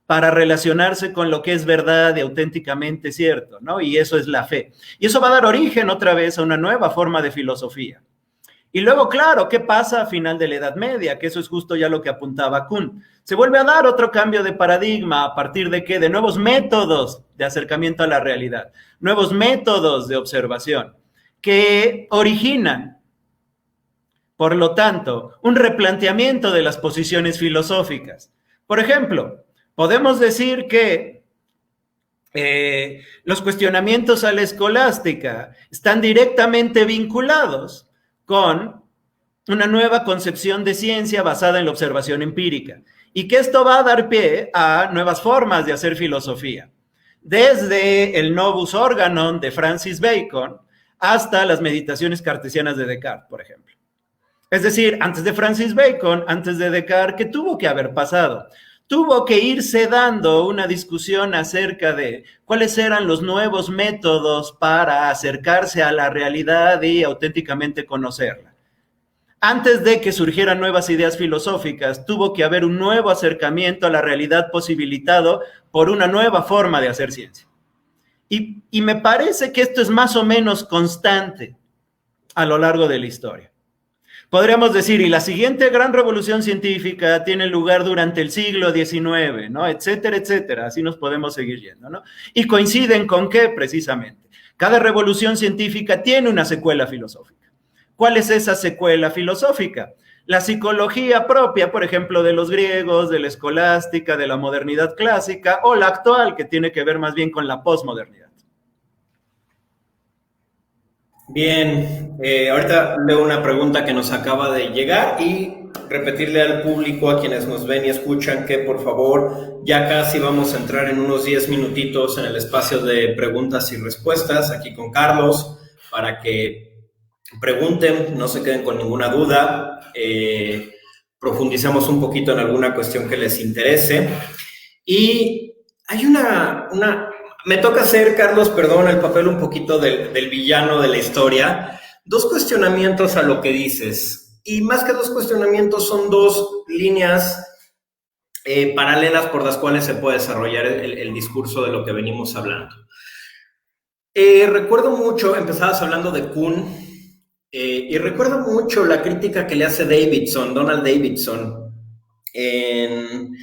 para relacionarse con lo que es verdad y auténticamente cierto, ¿no? Y eso es la fe. Y eso va a dar origen otra vez a una nueva forma de filosofía. Y luego, claro, ¿qué pasa a final de la Edad Media? Que eso es justo ya lo que apuntaba Kuhn. Se vuelve a dar otro cambio de paradigma a partir de ¿qué? De nuevos métodos de acercamiento a la realidad, nuevos métodos de observación que originan, por lo tanto, un replanteamiento de las posiciones filosóficas. Por ejemplo, podemos decir que los cuestionamientos a la escolástica están directamente vinculados con una nueva concepción de ciencia basada en la observación empírica, y que esto va a dar pie a nuevas formas de hacer filosofía, desde el Novus Organon de Francis Bacon hasta las meditaciones cartesianas de Descartes, por ejemplo. Es decir, antes de Francis Bacon, antes de Descartes, ¿qué tuvo que haber pasado? Tuvo que irse dando una discusión acerca de cuáles eran los nuevos métodos para acercarse a la realidad y auténticamente conocerla. Antes de que surgieran nuevas ideas filosóficas, tuvo que haber un nuevo acercamiento a la realidad posibilitado por una nueva forma de hacer ciencia. Y me parece que esto es más o menos constante a lo largo de la historia. Podríamos decir, y la siguiente gran revolución científica tiene lugar durante el siglo XIX, ¿no? Etcétera, etcétera. Así nos podemos seguir yendo, ¿no? Y coinciden con qué, precisamente. Cada revolución científica tiene una secuela filosófica. ¿Cuál es esa secuela filosófica? La psicología propia, por ejemplo, de los griegos, de la escolástica, de la modernidad clásica, o la actual, que tiene que ver más bien con la posmodernidad. Bien, ahorita leo una pregunta que nos acaba de llegar y repetirle al público, a quienes nos ven y escuchan, que por favor, ya casi vamos a entrar en unos 10 minutitos en el espacio de preguntas y respuestas aquí con Carlos, para que pregunten, no se queden con ninguna duda, profundicemos un poquito en alguna cuestión que les interese. Y hay me toca hacer, Carlos, perdón, el papel un poquito del villano de la historia. Dos cuestionamientos a lo que dices. Y más que dos cuestionamientos, son dos líneas paralelas por las cuales se puede desarrollar el discurso de lo que venimos hablando. Recuerdo mucho, empezabas hablando de Kuhn, y recuerdo mucho la crítica que le hace Donald Davidson, en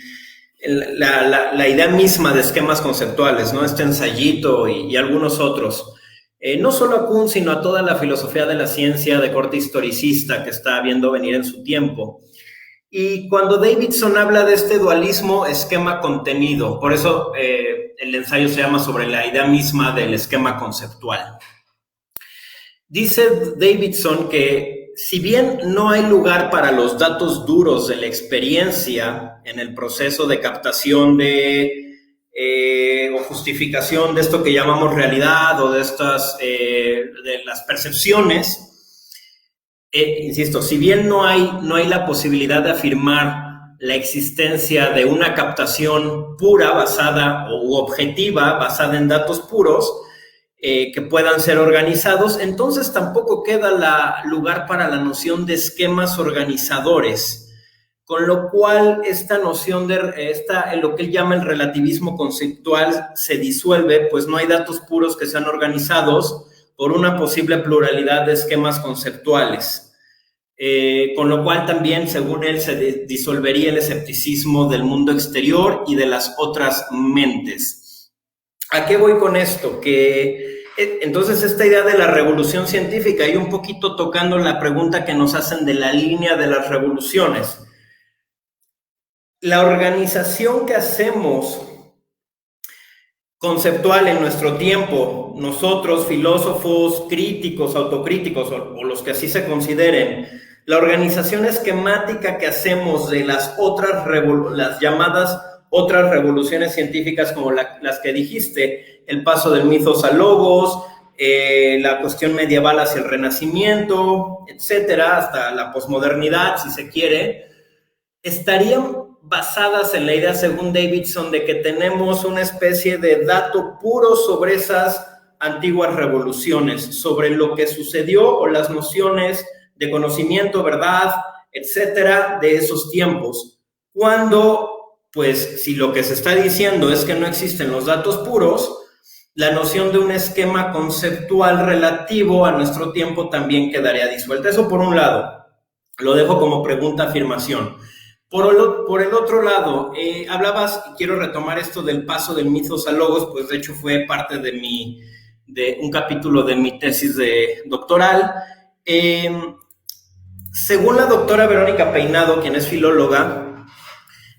la idea misma de esquemas conceptuales, ¿no? Este ensayito y algunos otros. No solo a Kuhn, sino a toda la filosofía de la ciencia de corte historicista que está viendo venir en su tiempo. Y cuando Davidson habla de este dualismo esquema-contenido, por eso el ensayo se llama sobre la idea misma del esquema conceptual. Dice Davidson que si bien no hay lugar para los datos duros de la experiencia en el proceso de captación o justificación de esto que llamamos realidad o de estas de las percepciones, insisto, si bien no hay la posibilidad de afirmar la existencia de una captación pura basada u objetiva basada en datos puros que puedan ser organizados, entonces tampoco queda lugar para la noción de esquemas organizadores, con lo cual esta noción en lo que él llama el relativismo conceptual se disuelve, pues no hay datos puros que sean organizados por una posible pluralidad de esquemas conceptuales. Con lo cual también, según él, se disolvería el escepticismo del mundo exterior y de las otras mentes. ¿A qué voy con esto? Que entonces esta idea de la revolución científica, y un poquito tocando la pregunta que nos hacen de la línea de las revoluciones, la organización que hacemos conceptual en nuestro tiempo, nosotros filósofos críticos, autocríticos o los que así se consideren, la organización esquemática que hacemos de las llamadas otras revoluciones científicas como las que dijiste, el paso del mitos a logos, la cuestión medieval hacia el Renacimiento, etcétera, hasta la posmodernidad, si se quiere, estarían basadas en la idea, según Davidson, de que tenemos una especie de dato puro sobre esas antiguas revoluciones, sobre lo que sucedió o las nociones de conocimiento, verdad, etcétera, de esos tiempos. Cuando, pues, si lo que se está diciendo es que no existen los datos puros, la noción de un esquema conceptual relativo a nuestro tiempo también quedaría disuelta. Eso por un lado, lo dejo como pregunta-afirmación. Por el otro lado, hablabas, y quiero retomar esto del paso del mitos a logos, pues de hecho fue parte de un capítulo de mi tesis doctoral. Según la doctora Verónica Peinado, quien es filóloga,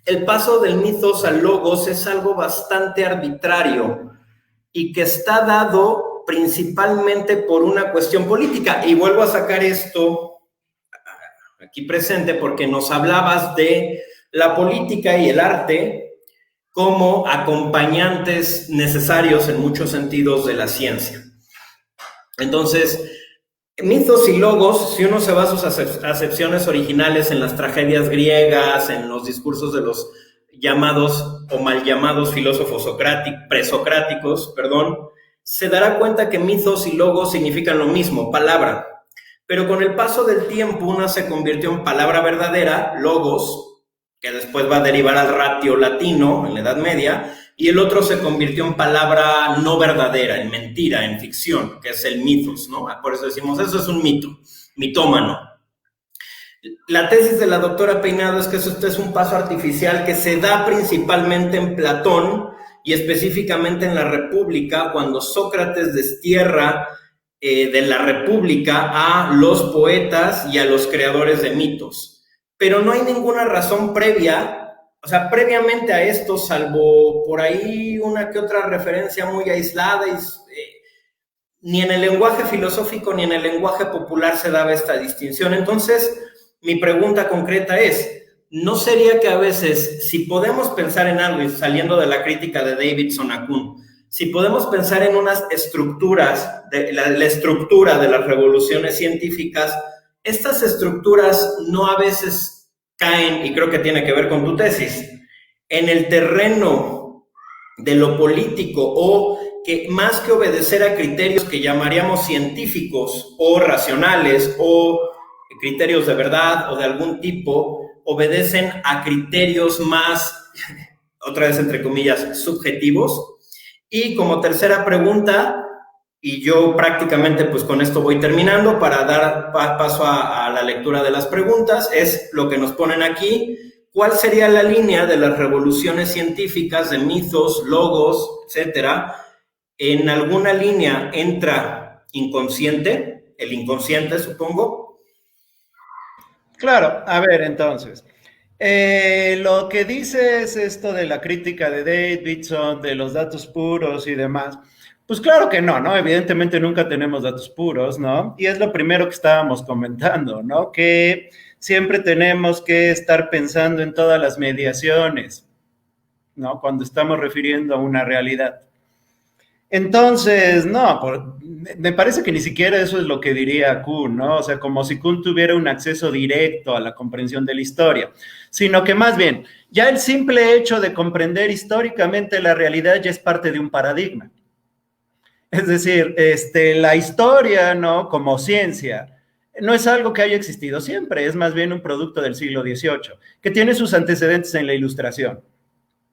el paso del mitos a logos es algo bastante arbitrario y que está dado principalmente por una cuestión política. Y vuelvo a sacar esto aquí presente porque nos hablabas de la política y el arte como acompañantes necesarios en muchos sentidos de la ciencia. Entonces, mitos y logos, si uno se va a sus acepciones originales en las tragedias griegas, en los discursos de los llamados o mal llamados filósofos presocráticos, se dará cuenta que mitos y logos significan lo mismo, palabra. Pero con el paso del tiempo, una se convirtió en palabra verdadera, logos, que después va a derivar al ratio latino en la Edad Media, y el otro se convirtió en palabra no verdadera, en mentira, en ficción, que es el mitos, ¿no? Por eso decimos, eso es un mito, mitómano. La tesis de la doctora Peinado es que eso es un paso artificial que se da principalmente en Platón y específicamente en la República, cuando Sócrates destierra de la República a los poetas y a los creadores de mitos. Pero no hay ninguna razón previa, o sea, previamente a esto, salvo por ahí una que otra referencia muy aislada, ni en el lenguaje filosófico ni en el lenguaje popular se daba esta distinción. Entonces, mi pregunta concreta es, ¿no sería que a veces, si podemos pensar en algo, y saliendo de la crítica de Davidson a Kuhn, si podemos pensar en unas estructuras, la estructura de las revoluciones científicas, estas estructuras no a veces caen, y creo que tiene que ver con tu tesis, en el terreno de lo político, o que más que obedecer a criterios que llamaríamos científicos o racionales o criterios de verdad o de algún tipo, obedecen a criterios más, otra vez entre comillas, subjetivos. Y como tercera pregunta, y yo prácticamente pues con esto voy terminando para dar paso a la lectura de las preguntas, es lo que nos ponen aquí: ¿cuál sería la línea de las revoluciones científicas, de mitos, logos, etcétera? ¿En alguna línea entra inconsciente, el inconsciente, supongo? Claro, a ver, entonces, lo que dices esto de la crítica de Davidson, de los datos puros y demás, pues claro que no, ¿no? Evidentemente nunca tenemos datos puros, ¿no? Y es lo primero que estábamos comentando, ¿no? Que siempre tenemos que estar pensando en todas las mediaciones, ¿no? Cuando estamos refiriendo a una realidad. Entonces, no, me parece que ni siquiera eso es lo que diría Kuhn, ¿no? O sea, como si Kuhn tuviera un acceso directo a la comprensión de la historia, sino que más bien, ya el simple hecho de comprender históricamente la realidad ya es parte de un paradigma. Es decir, la historia, ¿no? Como ciencia, no es algo que haya existido siempre, es más bien un producto del siglo XVIII, que tiene sus antecedentes en la Ilustración,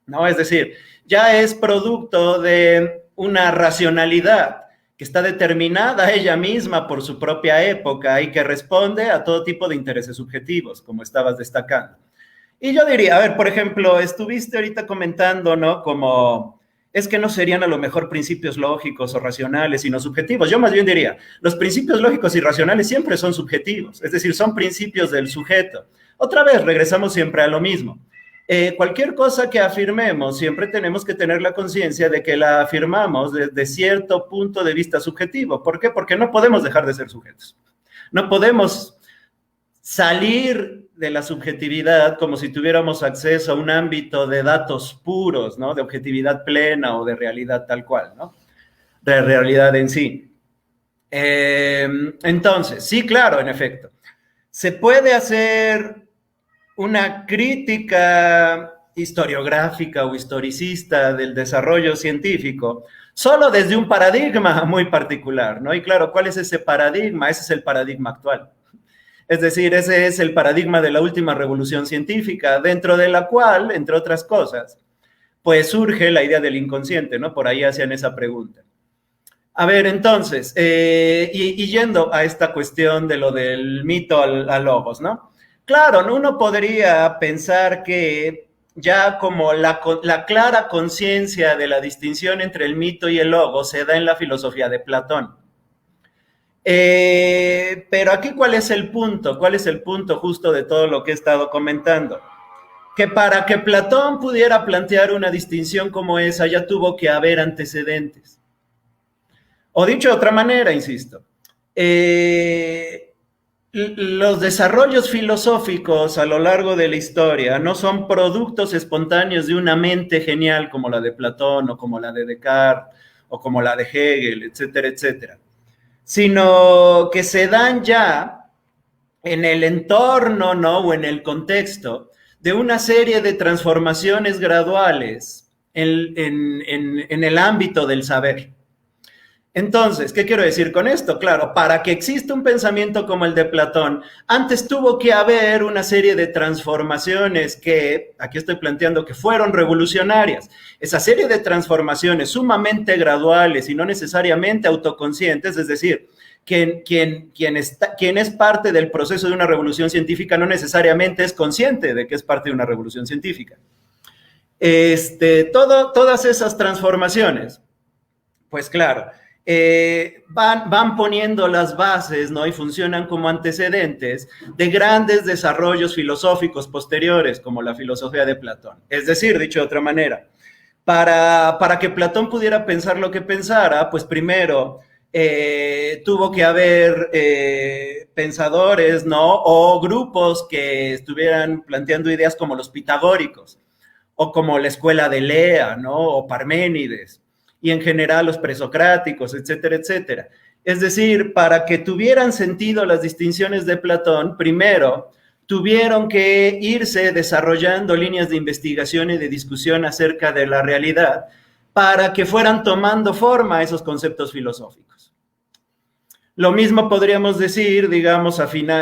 ¿no? Es decir, ya es producto de una racionalidad que está determinada ella misma por su propia época y que responde a todo tipo de intereses subjetivos, como estabas destacando. Y yo diría, a ver, por ejemplo, estuviste ahorita comentando, ¿no? Como es que no serían a lo mejor principios lógicos o racionales, sino subjetivos. Yo más bien diría, los principios lógicos y racionales siempre son subjetivos, es decir, son principios del sujeto. Otra vez, regresamos siempre a lo mismo. Cualquier cosa que afirmemos, siempre tenemos que tener la conciencia de que la afirmamos desde cierto punto de vista subjetivo. ¿Por qué? Porque no podemos dejar de ser sujetos. No podemos salir de la subjetividad como si tuviéramos acceso a un ámbito de datos puros, ¿no? De objetividad plena o de realidad tal cual, ¿no? De realidad en sí. Entonces, sí, claro, en efecto. Se puede hacer una crítica historiográfica o historicista del desarrollo científico solo desde un paradigma muy particular, ¿no? Y claro, ¿cuál es ese paradigma? Ese es el paradigma actual. Es decir, ese es el paradigma de la última revolución científica, dentro de la cual, entre otras cosas, pues surge la idea del inconsciente, ¿no? Por ahí hacían esa pregunta. A ver, entonces, y yendo a esta cuestión de lo del mito al logos, ¿no? Claro, uno podría pensar que ya como la clara conciencia de la distinción entre el mito y el logos se da en la filosofía de Platón. Pero aquí, ¿cuál es el punto? ¿Cuál es el punto justo de todo lo que he estado comentando? Que para que Platón pudiera plantear una distinción como esa, ya tuvo que haber antecedentes. O dicho de otra manera, insisto, los desarrollos filosóficos a lo largo de la historia no son productos espontáneos de una mente genial como la de Platón o como la de Descartes o como la de Hegel, etcétera, etcétera, sino que se dan ya en el entorno, ¿no? O en el contexto de una serie de transformaciones graduales en el ámbito del saber. Entonces, ¿qué quiero decir con esto? Claro, para que exista un pensamiento como el de Platón, antes tuvo que haber una serie de transformaciones que, aquí estoy planteando, que fueron revolucionarias. Esa serie de transformaciones sumamente graduales y no necesariamente autoconscientes, es decir, quien es parte del proceso de una revolución científica no necesariamente es consciente de que es parte de una revolución científica. Todas esas transformaciones, pues claro, van poniendo las bases, ¿no? Y funcionan como antecedentes de grandes desarrollos filosóficos posteriores, como la filosofía de Platón. Es decir, dicho de otra manera, para que Platón pudiera pensar lo que pensara, pues primero tuvo que haber pensadores, ¿no? O grupos que estuvieran planteando ideas como los pitagóricos, o como la escuela de Lea, ¿no? O Parménides, y en general los presocráticos, etcétera, etcétera. Es decir, para que tuvieran sentido las distinciones de Platón, primero tuvieron que irse desarrollando líneas de investigación y de discusión acerca de la realidad para que fueran tomando forma esos conceptos filosóficos. Lo mismo podríamos decir, digamos,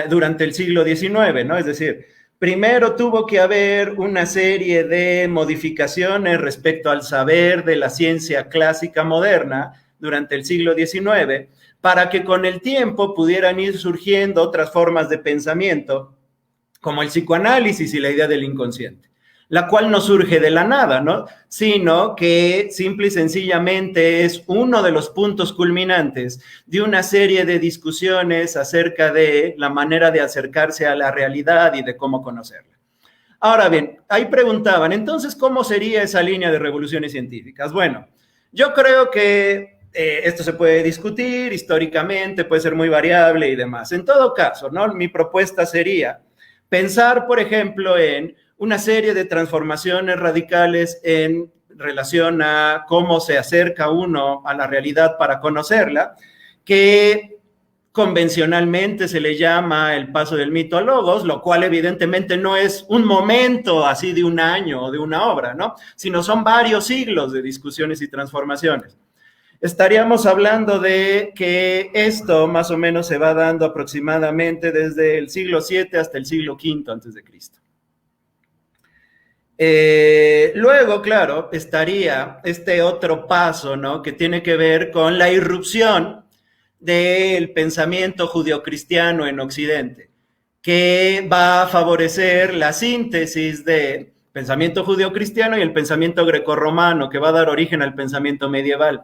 durante el siglo XIX, ¿no? Es decir, primero tuvo que haber una serie de modificaciones respecto al saber de la ciencia clásica moderna durante el siglo XIX, para que con el tiempo pudieran ir surgiendo otras formas de pensamiento como el psicoanálisis y la idea del inconsciente, la cual no surge de la nada, ¿no? Sino que simple y sencillamente es uno de los puntos culminantes de una serie de discusiones acerca de la manera de acercarse a la realidad y de cómo conocerla. Ahora bien, ahí preguntaban, entonces, ¿cómo sería esa línea de revoluciones científicas? Bueno, yo creo que esto se puede discutir históricamente, puede ser muy variable y demás. En todo caso, ¿no? Mi propuesta sería pensar, por ejemplo, en una serie de transformaciones radicales en relación a cómo se acerca uno a la realidad para conocerla, que convencionalmente se le llama el paso del mito al logos, lo cual evidentemente no es un momento así de un año o de una obra, ¿no? Sino son varios siglos de discusiones y transformaciones. Estaríamos hablando de que esto más o menos se va dando aproximadamente desde el siglo VII hasta el siglo V antes de Cristo. Luego, claro, estaría este otro paso, ¿no? Que tiene que ver con la irrupción del pensamiento judeocristiano en Occidente, que va a favorecer la síntesis del pensamiento judeocristiano y el pensamiento grecorromano, que va a dar origen al pensamiento medieval.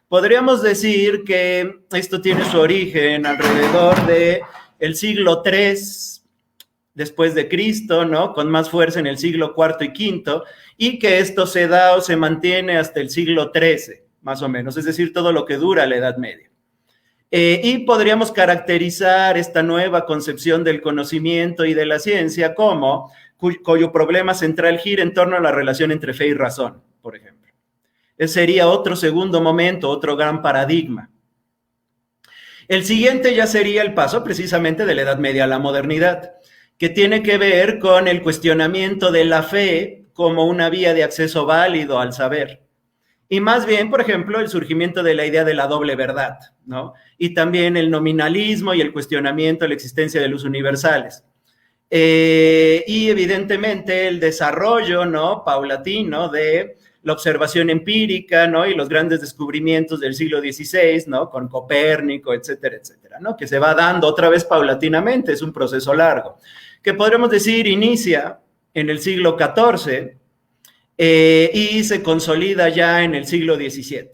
Podríamos decir que esto tiene su origen alrededor del siglo III después de Cristo, ¿no? Con más fuerza en el siglo IV y V, y que esto se da o se mantiene hasta el siglo XIII, más o menos, es decir, todo lo que dura la Edad Media. Y podríamos caracterizar esta nueva concepción del conocimiento y de la ciencia como cuyo problema central gira en torno a la relación entre fe y razón, por ejemplo. Ese sería otro segundo momento, otro gran paradigma. El siguiente ya sería el paso precisamente de la Edad Media a la modernidad, que tiene que ver con el cuestionamiento de la fe como una vía de acceso válido al saber. Y más bien, por ejemplo, el surgimiento de la idea de la doble verdad, ¿no? Y también el nominalismo y el cuestionamiento de la existencia de luz universales. Y evidentemente el desarrollo, ¿no? Paulatino de la observación empírica, ¿no? Y los grandes descubrimientos del siglo XVI, ¿no? Con Copérnico, etcétera, etcétera, ¿no? Que se va dando otra vez paulatinamente, es un proceso largo, que podremos decir inicia en el siglo XIV, y se consolida ya en el siglo XVII.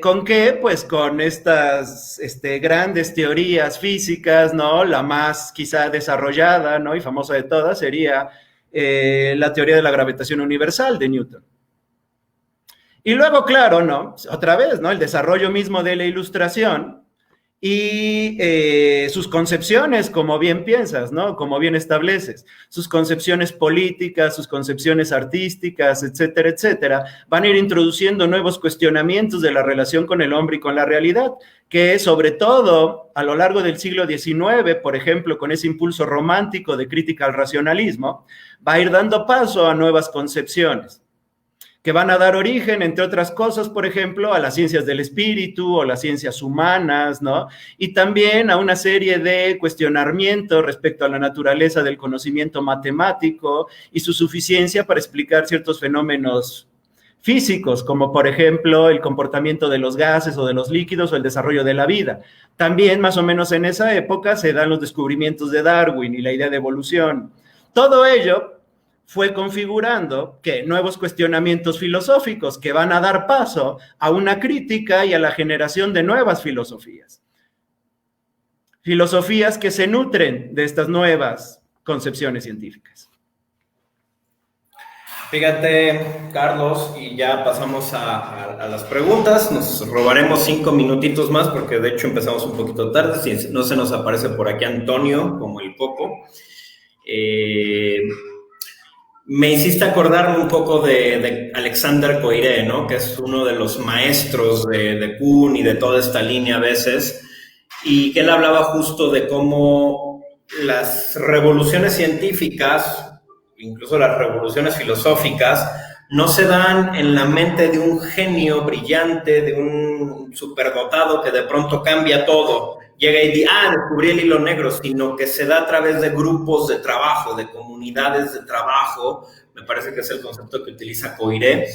¿Con qué? Pues con estas grandes teorías físicas, ¿no? La más quizá desarrollada, ¿no? Y famosa de todas sería la teoría de la gravitación universal de Newton. Y luego, claro, ¿no? Otra vez, ¿no? El desarrollo mismo de la ilustración y sus concepciones, como bien piensas, ¿no? Como bien estableces, sus concepciones políticas, sus concepciones artísticas, etcétera, etcétera, van a ir introduciendo nuevos cuestionamientos de la relación con el hombre y con la realidad, que sobre todo a lo largo del siglo XIX, por ejemplo, con ese impulso romántico de crítica al racionalismo, va a ir dando paso a nuevas concepciones, que van a dar origen, entre otras cosas, por ejemplo, a las ciencias del espíritu o las ciencias humanas, ¿no? Y también a una serie de cuestionamientos respecto a la naturaleza del conocimiento matemático y su suficiencia para explicar ciertos fenómenos físicos, como por ejemplo el comportamiento de los gases o de los líquidos o el desarrollo de la vida. También, más o menos en esa época, se dan los descubrimientos de Darwin y la idea de evolución. Todo ello fue configurando que nuevos cuestionamientos filosóficos que van a dar paso a una crítica y a la generación de nuevas filosofías. Filosofías que se nutren de estas nuevas concepciones científicas. Fíjate, Carlos, y ya pasamos a las preguntas. Nos robaremos 5 minutitos más porque de hecho empezamos un poquito tarde. Si no se nos aparece por aquí Antonio, como el Coco. Me hiciste acordarme un poco de Alexander Coiré, ¿no? Que es uno de los maestros de Kuhn y de toda esta línea a veces, y que él hablaba justo de cómo las revoluciones científicas, incluso las revoluciones filosóficas, no se dan en la mente de un genio brillante, de un superdotado que de pronto cambia todo, llega y dice, descubrí el hilo negro, sino que se da a través de grupos de trabajo, de comunidades de trabajo. Me parece que es el concepto que utiliza Coiré,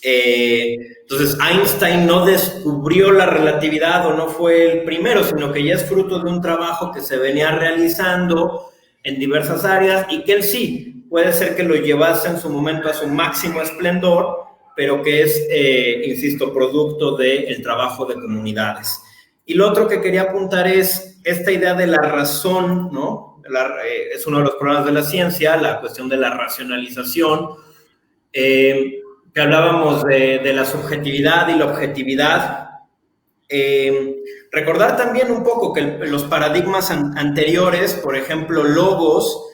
Entonces, Einstein no descubrió la relatividad o no fue el primero, sino que ya es fruto de un trabajo que se venía realizando en diversas áreas y que él sí, puede ser que lo llevase en su momento a su máximo esplendor, pero que es, insisto, producto del trabajo de comunidades. Y lo otro que quería apuntar es esta idea de la razón, ¿no? Es uno de los problemas de la ciencia, la cuestión de la racionalización, que hablábamos de la subjetividad y la objetividad. Recordar también un poco que los paradigmas anteriores, por ejemplo, Logos,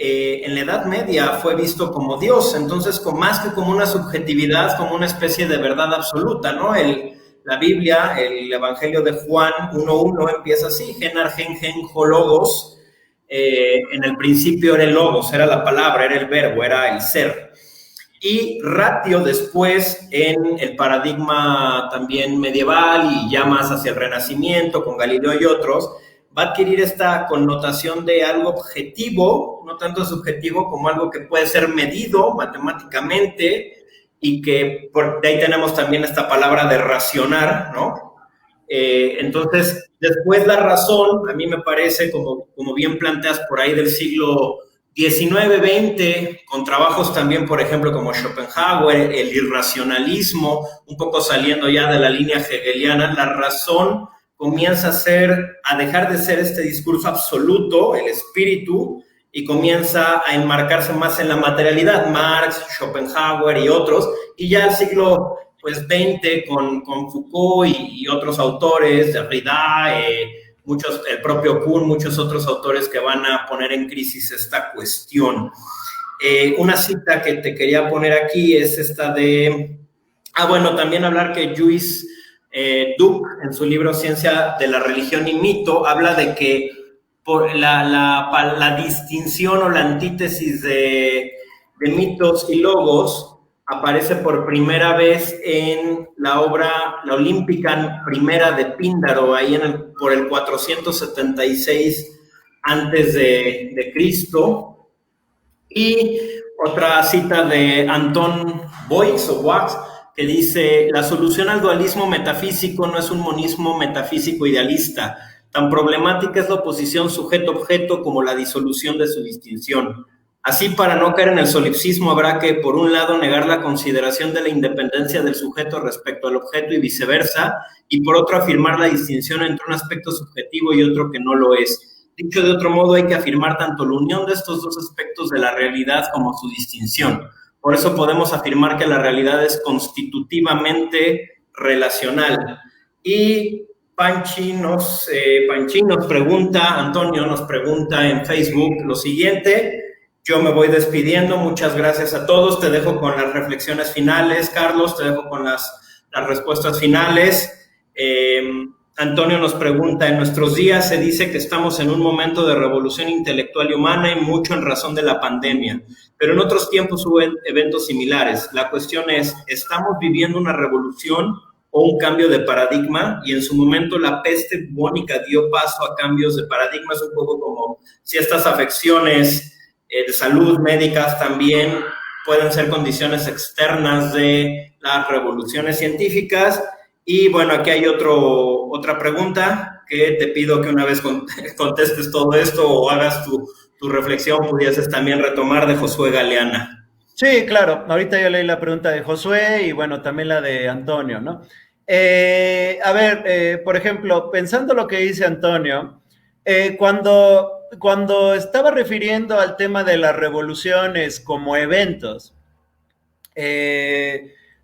en la Edad Media fue visto como Dios, entonces más que como una subjetividad, como una especie de verdad absoluta, ¿no? La Biblia, el Evangelio de Juan 1.1 empieza así, gen argen gen ho logos, en el principio era el logos, era la palabra, era el verbo, era el ser. Y ratio después en el paradigma también medieval y ya más hacia el Renacimiento con Galileo y otros, va a adquirir esta connotación de algo objetivo, no tanto subjetivo como algo que puede ser medido matemáticamente y que de ahí tenemos también esta palabra de racionar, ¿no? Entonces, después la razón, a mí me parece, como bien planteas por ahí del siglo XIX-XX, con trabajos también, por ejemplo, como Schopenhauer, el irracionalismo, un poco saliendo ya de la línea hegeliana, la razón comienza a dejar de ser este discurso absoluto, el espíritu, y comienza a enmarcarse más en la materialidad, Marx, Schopenhauer y otros, y ya el siglo XX con Foucault y otros autores, Derrida, el propio Kuhn, muchos otros autores que van a poner en crisis esta cuestión. Una cita que te quería poner aquí es esta de... bueno, también hablar que Lluís Duc, en su libro Ciencia de la Religión y Mito, habla de que por la distinción o la antítesis de mitos y logos aparece por primera vez en la obra La Olímpica primera de Píndaro, ahí por el 476 antes de Cristo. Y otra cita de Anton Boix que dice: la solución al dualismo metafísico no es un monismo metafísico idealista. Tan problemática es la oposición sujeto-objeto como la disolución de su distinción. Así, para no caer en el solipsismo, habrá que, por un lado, negar la consideración de la independencia del sujeto respecto al objeto y viceversa, y por otro, afirmar la distinción entre un aspecto subjetivo y otro que no lo es. Dicho de otro modo, hay que afirmar tanto la unión de estos dos aspectos de la realidad como su distinción. Por eso podemos afirmar que la realidad es constitutivamente relacional. Y Panchi nos pregunta, Antonio nos pregunta en Facebook lo siguiente. Yo me voy despidiendo, muchas gracias a todos, te dejo con las reflexiones finales, Carlos, te dejo con las respuestas finales. Antonio nos pregunta: en nuestros días se dice que estamos en un momento de revolución intelectual y humana y mucho en razón de la pandemia, pero en otros tiempos hubo eventos similares. La cuestión es, ¿estamos viviendo una revolución o un cambio de paradigma? Y en su momento la peste bubónica dio paso a cambios de paradigmas, un poco como si estas afecciones de salud médicas también pueden ser condiciones externas de las revoluciones científicas. Y bueno, aquí hay otra pregunta que te pido que una vez contestes todo esto o hagas tu reflexión, pudieses también retomar, de Josué Galeana. Sí, claro. Ahorita yo leí la pregunta de Josué y bueno, también la de Antonio, ¿no? Por ejemplo, pensando lo que dice Antonio, cuando estaba refiriendo al tema de las revoluciones como eventos,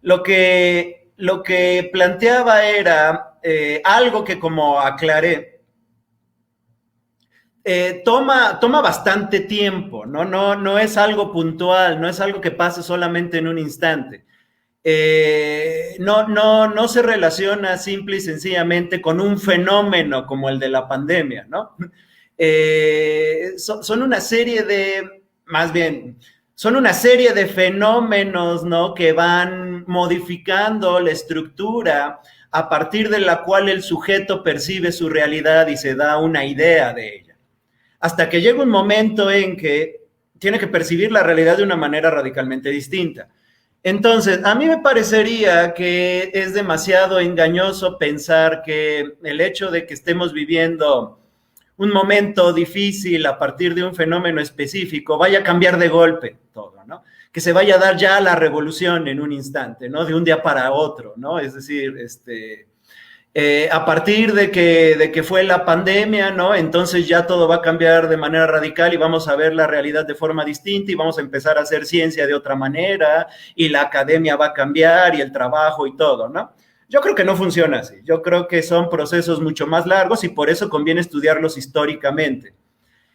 lo que planteaba era algo que, como aclaré, toma bastante tiempo, ¿no? No es algo puntual, no es algo que pase solamente en un instante. No se relaciona simple y sencillamente con un fenómeno como el de la pandemia, ¿no? Son una serie de fenómenos, ¿no?, que van modificando la estructura a partir de la cual el sujeto percibe su realidad y se da una idea de ella. Hasta que llega un momento en que tiene que percibir la realidad de una manera radicalmente distinta. Entonces, a mí me parecería que es demasiado engañoso pensar que el hecho de que estemos viviendo un momento difícil a partir de un fenómeno específico vaya a cambiar de golpe todo, ¿no? Que se vaya a dar ya la revolución en un instante, ¿no? De un día para otro, ¿no? Es decir, a partir de que fue la pandemia, ¿no? Entonces ya todo va a cambiar de manera radical y vamos a ver la realidad de forma distinta y vamos a empezar a hacer ciencia de otra manera y la academia va a cambiar y el trabajo y todo, ¿no? Yo creo que no funciona así. Yo creo que son procesos mucho más largos y por eso conviene estudiarlos históricamente.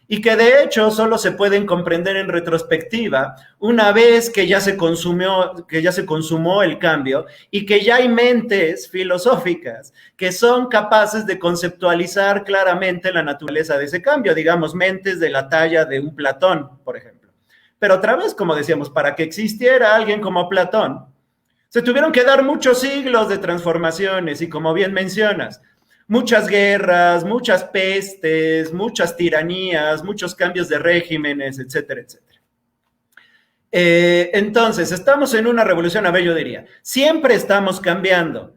Y que de hecho solo se pueden comprender en retrospectiva una vez que ya se consumó el cambio y que ya hay mentes filosóficas que son capaces de conceptualizar claramente la naturaleza de ese cambio, digamos, mentes de la talla de un Platón, por ejemplo. Pero otra vez, como decíamos, para que existiera alguien como Platón, se tuvieron que dar muchos siglos de transformaciones y como bien mencionas, muchas guerras, muchas pestes, muchas tiranías, muchos cambios de regímenes, etcétera, etcétera. Entonces, estamos en una revolución, a ver, yo diría, siempre estamos cambiando,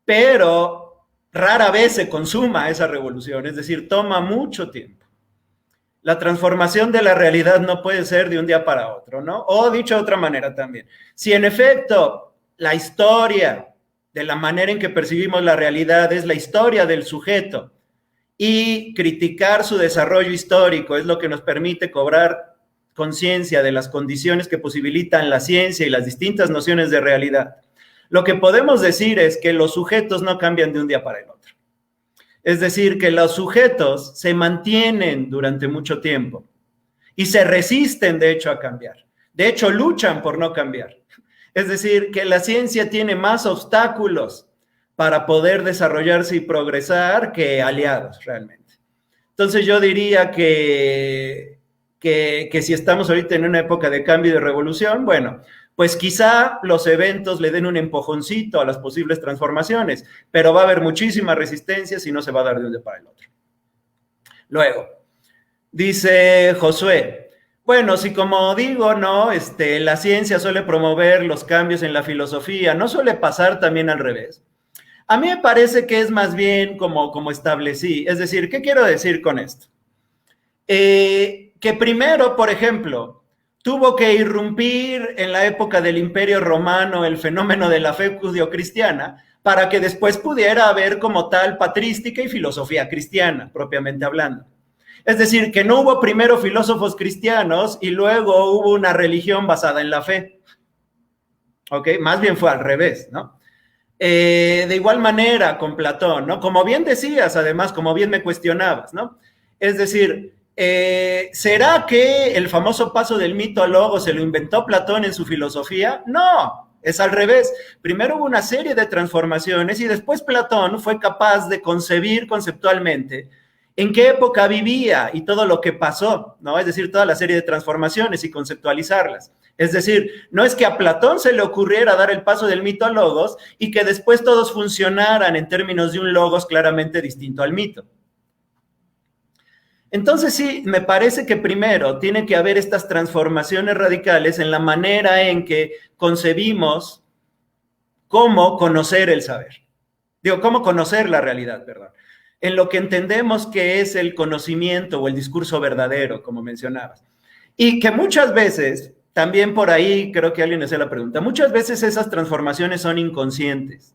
pero rara vez se consuma esa revolución, es decir, toma mucho tiempo. La transformación de la realidad no puede ser de un día para otro, ¿no? O dicho de otra manera también, si en efecto la historia de la manera en que percibimos la realidad es la historia del sujeto y criticar su desarrollo histórico es lo que nos permite cobrar conciencia de las condiciones que posibilitan la ciencia y las distintas nociones de realidad. Lo que podemos decir es que los sujetos no cambian de un día para el otro. Es decir, que los sujetos se mantienen durante mucho tiempo y se resisten, de hecho, a cambiar. De hecho, luchan por no cambiar. Es decir, que la ciencia tiene más obstáculos para poder desarrollarse y progresar que aliados, realmente. Entonces, yo diría que si estamos ahorita en una época de cambio y de revolución, bueno, pues quizá los eventos le den un empujoncito a las posibles transformaciones, pero va a haber muchísima resistencia si no se va a dar de un día para el otro. Luego, dice Josué, bueno, si como digo, ¿no? La ciencia suele promover los cambios en la filosofía, ¿no suele pasar también al revés? A mí me parece que es más bien como establecí, es decir, ¿qué quiero decir con esto? Que primero, por ejemplo, tuvo que irrumpir en la época del Imperio Romano el fenómeno de la fe judio-cristiana para que después pudiera haber como tal patrística y filosofía cristiana, propiamente hablando. Es decir, que no hubo primero filósofos cristianos y luego hubo una religión basada en la fe. ¿Ok? Más bien fue al revés, ¿no? De igual manera con Platón, ¿no? Como bien decías, además, como bien me cuestionabas, ¿no? Es decir, ¿será que el famoso paso del mito al logos se lo inventó Platón en su filosofía? No, es al revés. Primero hubo una serie de transformaciones y después Platón fue capaz de concebir conceptualmente en qué época vivía y todo lo que pasó, ¿no? Es decir, toda la serie de transformaciones y conceptualizarlas. Es decir, no es que a Platón se le ocurriera dar el paso del mito al logos y que después todos funcionaran en términos de un logos claramente distinto al mito. Entonces sí, me parece que primero tiene que haber estas transformaciones radicales en la manera en que concebimos cómo conocer el saber. Digo, cómo conocer la realidad, perdón. En lo que entendemos que es el conocimiento o el discurso verdadero, como mencionabas. Y que muchas veces, también por ahí creo que alguien hacía la pregunta, muchas veces esas transformaciones son inconscientes.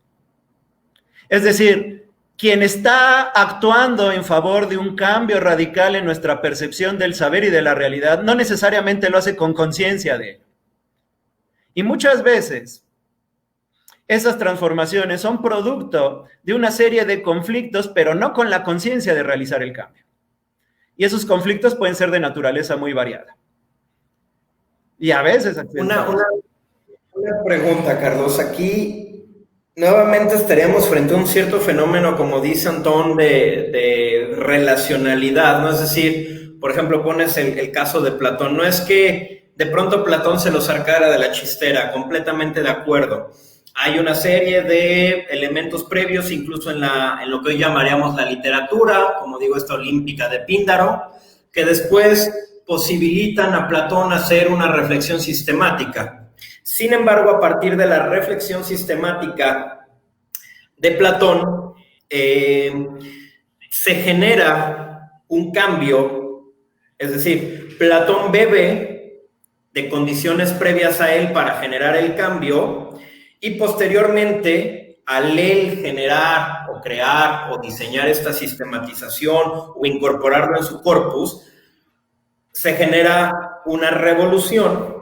Es decir, quien está actuando en favor de un cambio radical en nuestra percepción del saber y de la realidad, no necesariamente lo hace con conciencia de ello. Y muchas veces esas transformaciones son producto de una serie de conflictos, pero no con la conciencia de realizar el cambio. Y esos conflictos pueden ser de naturaleza muy variada. Y a veces... Una pregunta, Carlos. Aquí nuevamente estaríamos frente a un cierto fenómeno, como dice Antón, de relacionalidad, ¿no? Es decir, por ejemplo, pones el caso de Platón. No es que de pronto Platón se lo sacara de la chistera, completamente de acuerdo. Hay una serie de elementos previos, incluso en lo que hoy llamaríamos la literatura, como digo, esta olímpica de Píndaro, que después posibilitan a Platón hacer una reflexión sistemática. Sin embargo, a partir de la reflexión sistemática de Platón, se genera un cambio, es decir, Platón bebe de condiciones previas a él para generar el cambio y posteriormente, al él generar o crear o diseñar esta sistematización o incorporarlo en su corpus, se genera una revolución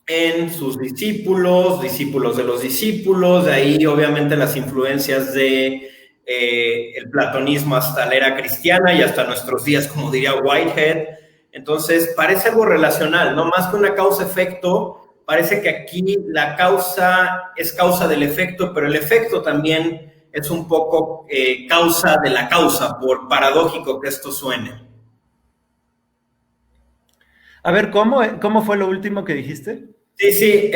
en sus discípulos, discípulos de los discípulos, de ahí obviamente las influencias de el platonismo hasta la era cristiana y hasta nuestros días, como diría Whitehead. Entonces, parece algo relacional, no más que una causa-efecto. Parece que aquí la causa es causa del efecto, pero el efecto también es un poco causa de la causa, por paradójico que esto suene. A ver, ¿cómo fue lo último que dijiste? Sí,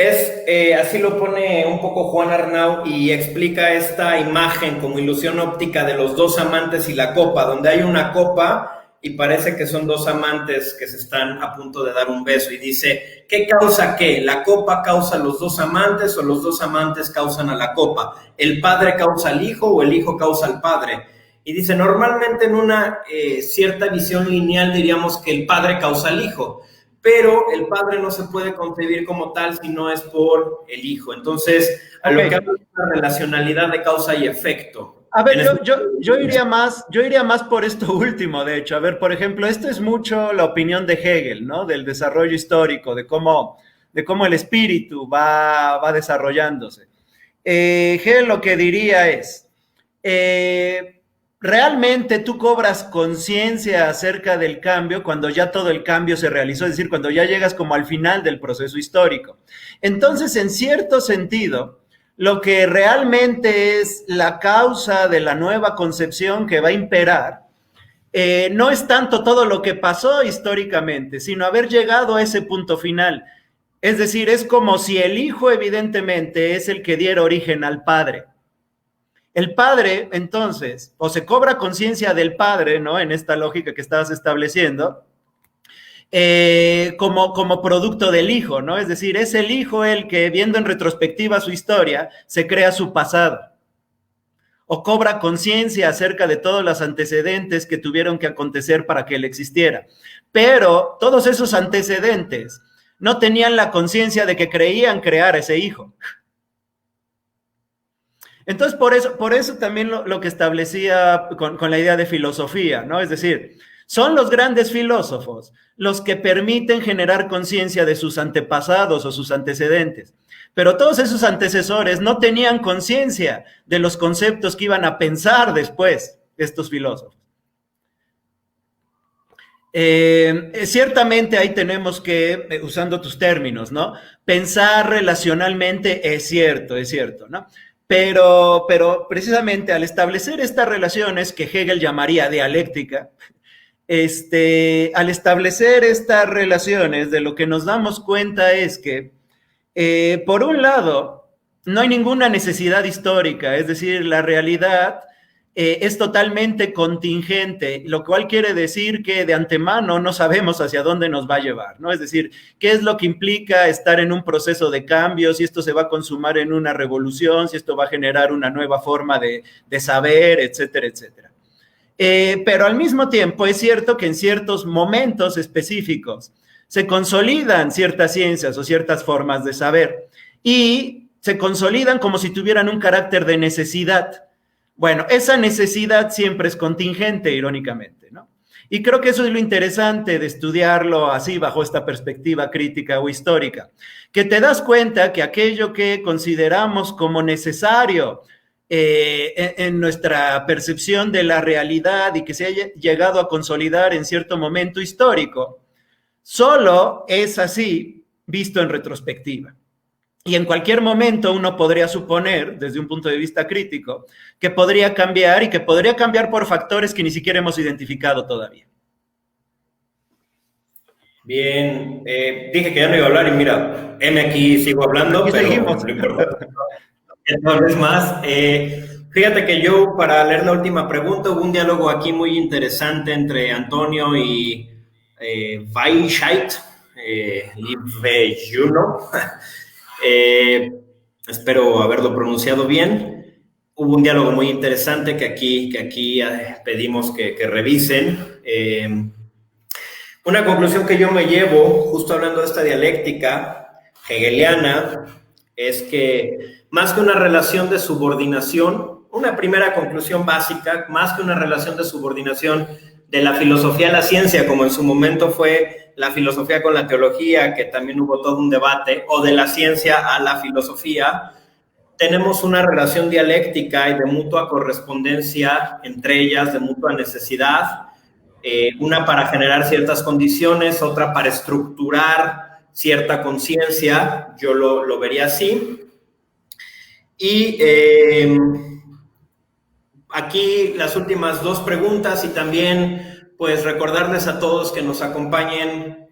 así lo pone un poco Juan Arnau y explica esta imagen como ilusión óptica de los dos amantes y la copa, donde hay una copa y parece que son dos amantes que se están a punto de dar un beso y dice, ¿qué causa qué? ¿La copa causa a los dos amantes o los dos amantes causan a la copa? ¿El padre causa al hijo o el hijo causa al padre? Y dice, normalmente en una cierta visión lineal diríamos que el padre causa al hijo, pero el padre no se puede concebir como tal si no es por el hijo. Entonces, a lo que habla es una relacionalidad de causa y efecto. A ver, yo iría más por esto último, de hecho. A ver, por ejemplo, esto es mucho la opinión de Hegel, ¿no? Del desarrollo histórico, de cómo el espíritu va desarrollándose. Hegel lo que diría es, realmente tú cobras conciencia acerca del cambio cuando ya todo el cambio se realizó, es decir, cuando ya llegas como al final del proceso histórico. Entonces, en cierto sentido, lo que realmente es la causa de la nueva concepción que va a imperar, no es tanto todo lo que pasó históricamente, sino haber llegado a ese punto final. Es decir, es como si el hijo evidentemente es el que diera origen al padre. El padre, entonces, o se cobra conciencia del padre, ¿no? En esta lógica que estabas estableciendo, como producto del hijo, ¿no? Es decir, es el hijo el que, viendo en retrospectiva su historia, se crea su pasado. O cobra conciencia acerca de todos los antecedentes que tuvieron que acontecer para que él existiera. Pero todos esos antecedentes no tenían la conciencia de que creían crear a ese hijo. Entonces, por eso también lo que establecía con la idea de filosofía, ¿no? Es decir, son los grandes filósofos los que permiten generar conciencia de sus antepasados o sus antecedentes. Pero todos esos antecesores no tenían conciencia de los conceptos que iban a pensar después estos filósofos. Ciertamente ahí tenemos que, usando tus términos, ¿no? Pensar relacionalmente es cierto, ¿no? Pero precisamente al establecer estas relaciones que Hegel llamaría dialéctica, al establecer estas relaciones, de lo que nos damos cuenta es que, por un lado, no hay ninguna necesidad histórica, es decir, la realidad es totalmente contingente, lo cual quiere decir que de antemano no sabemos hacia dónde nos va a llevar, ¿no? Es decir, qué es lo que implica estar en un proceso de cambio, si esto se va a consumar en una revolución, si esto va a generar una nueva forma de saber, etcétera, etcétera. Pero al mismo tiempo es cierto que en ciertos momentos específicos se consolidan ciertas ciencias o ciertas formas de saber y se consolidan como si tuvieran un carácter de necesidad. Bueno, esa necesidad siempre es contingente, irónicamente, ¿no? Y creo que eso es lo interesante de estudiarlo así, bajo esta perspectiva crítica o histórica, que te das cuenta que aquello que consideramos como necesario en nuestra percepción de la realidad y que se haya llegado a consolidar en cierto momento histórico, solo es así visto en retrospectiva. Y en cualquier momento uno podría suponer, desde un punto de vista crítico, que podría cambiar y que podría cambiar por factores que ni siquiera hemos identificado todavía. Bien, dije que ya no iba a hablar y mira, aquí sigo hablando, aquí pero seguimos. Una vez más, fíjate que yo, para leer la última pregunta, hubo un diálogo aquí muy interesante entre Antonio y Weisheit, Liebe Juno. Espero haberlo pronunciado bien. Hubo un diálogo muy interesante que aquí pedimos que revisen. Una conclusión que yo me llevo, justo hablando de esta dialéctica hegeliana, es que más que una relación de subordinación, una primera conclusión básica, más que una relación de subordinación de la filosofía a la ciencia, como en su momento fue la filosofía con la teología, que también hubo todo un debate, o de la ciencia a la filosofía, tenemos una relación dialéctica y de mutua correspondencia entre ellas, de mutua necesidad, una para generar ciertas condiciones, otra para estructurar cierta conciencia, yo lo vería así. Y aquí las últimas dos preguntas y también pues recordarles a todos que nos acompañen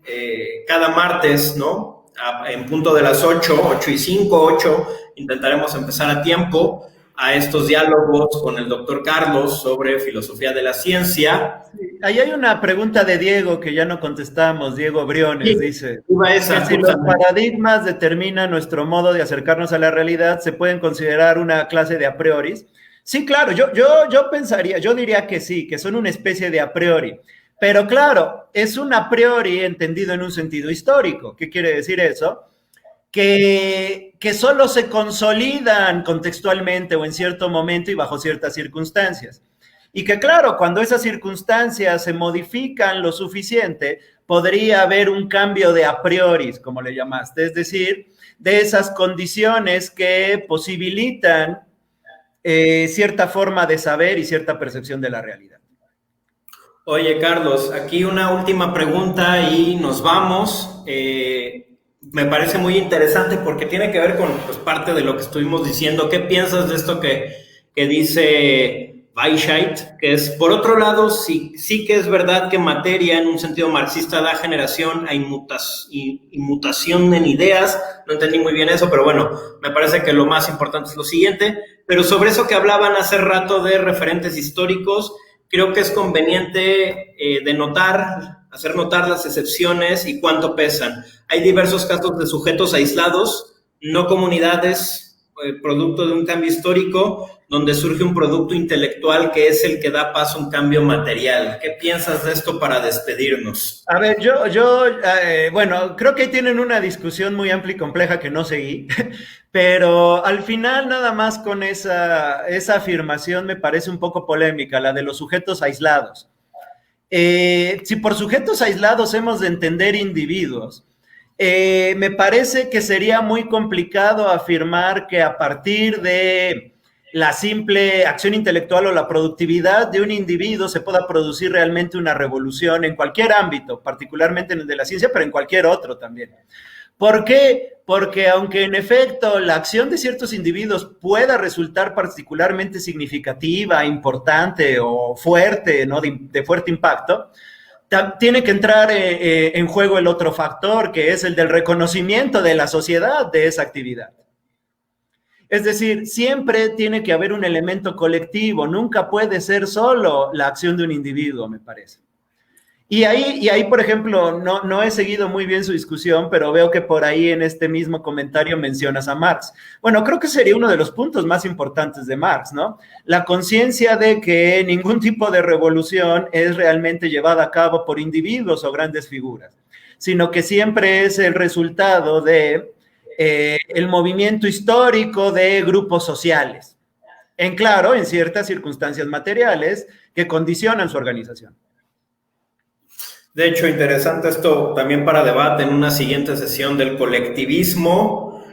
cada martes, ¿no? En punto de las 8:05, intentaremos empezar a tiempo a estos diálogos con el doctor Carlos sobre filosofía de la ciencia. Sí, ahí hay una pregunta de Diego que ya no contestamos, Diego Briones, sí, dice esa, que si los paradigmas determinan nuestro modo de acercarnos a la realidad, ¿se pueden considerar una clase de a prioris? Sí, claro, yo pensaría, yo diría que sí, que son una especie de a priori. Pero claro, es un a priori entendido en un sentido histórico. ¿Qué quiere decir eso? Que solo se consolidan contextualmente o en cierto momento y bajo ciertas circunstancias. Y que claro, cuando esas circunstancias se modifican lo suficiente, podría haber un cambio de a priori, como le llamaste, es decir, de esas condiciones que posibilitan cierta forma de saber y cierta percepción de la realidad. Oye, Carlos, aquí una última pregunta y nos vamos. Me parece muy interesante porque tiene que ver con pues, parte de lo que estuvimos diciendo. ¿Qué piensas de esto que dice Weishaupt? Que es, por otro lado, sí que es verdad que materia en un sentido marxista da generación a inmutación en ideas. No entendí muy bien eso, pero bueno, me parece que lo más importante es lo siguiente. Pero sobre eso que hablaban hace rato de referentes históricos, creo que es conveniente hacer notar las excepciones y cuánto pesan. Hay diversos casos de sujetos aislados, no comunidades, producto de un cambio histórico, donde surge un producto intelectual que es el que da paso a un cambio material. ¿Qué piensas de esto para despedirnos? A ver, bueno, creo que tienen una discusión muy amplia y compleja que no seguí, pero al final nada más con esa afirmación me parece un poco polémica, la de los sujetos aislados. Si por sujetos aislados hemos de entender individuos, me parece que sería muy complicado afirmar que a partir de la simple acción intelectual o la productividad de un individuo se pueda producir realmente una revolución en cualquier ámbito, particularmente en el de la ciencia, pero en cualquier otro también. ¿Por qué? Porque aunque en efecto la acción de ciertos individuos pueda resultar particularmente significativa, importante o fuerte, ¿no? de fuerte impacto, tiene que entrar en juego el otro factor, que es el del reconocimiento de la sociedad de esa actividad. Es decir, siempre tiene que haber un elemento colectivo, nunca puede ser solo la acción de un individuo, me parece. Y ahí, por ejemplo, no he seguido muy bien su discusión, pero veo que por ahí en este mismo comentario mencionas a Marx. Bueno, creo que sería uno de los puntos más importantes de Marx, ¿no? La conciencia de que ningún tipo de revolución es realmente llevada a cabo por individuos o grandes figuras, sino que siempre es el resultado de el movimiento histórico de grupos sociales, en ciertas circunstancias materiales que condicionan su organización. De hecho, interesante esto también para debate en una siguiente sesión del colectivismo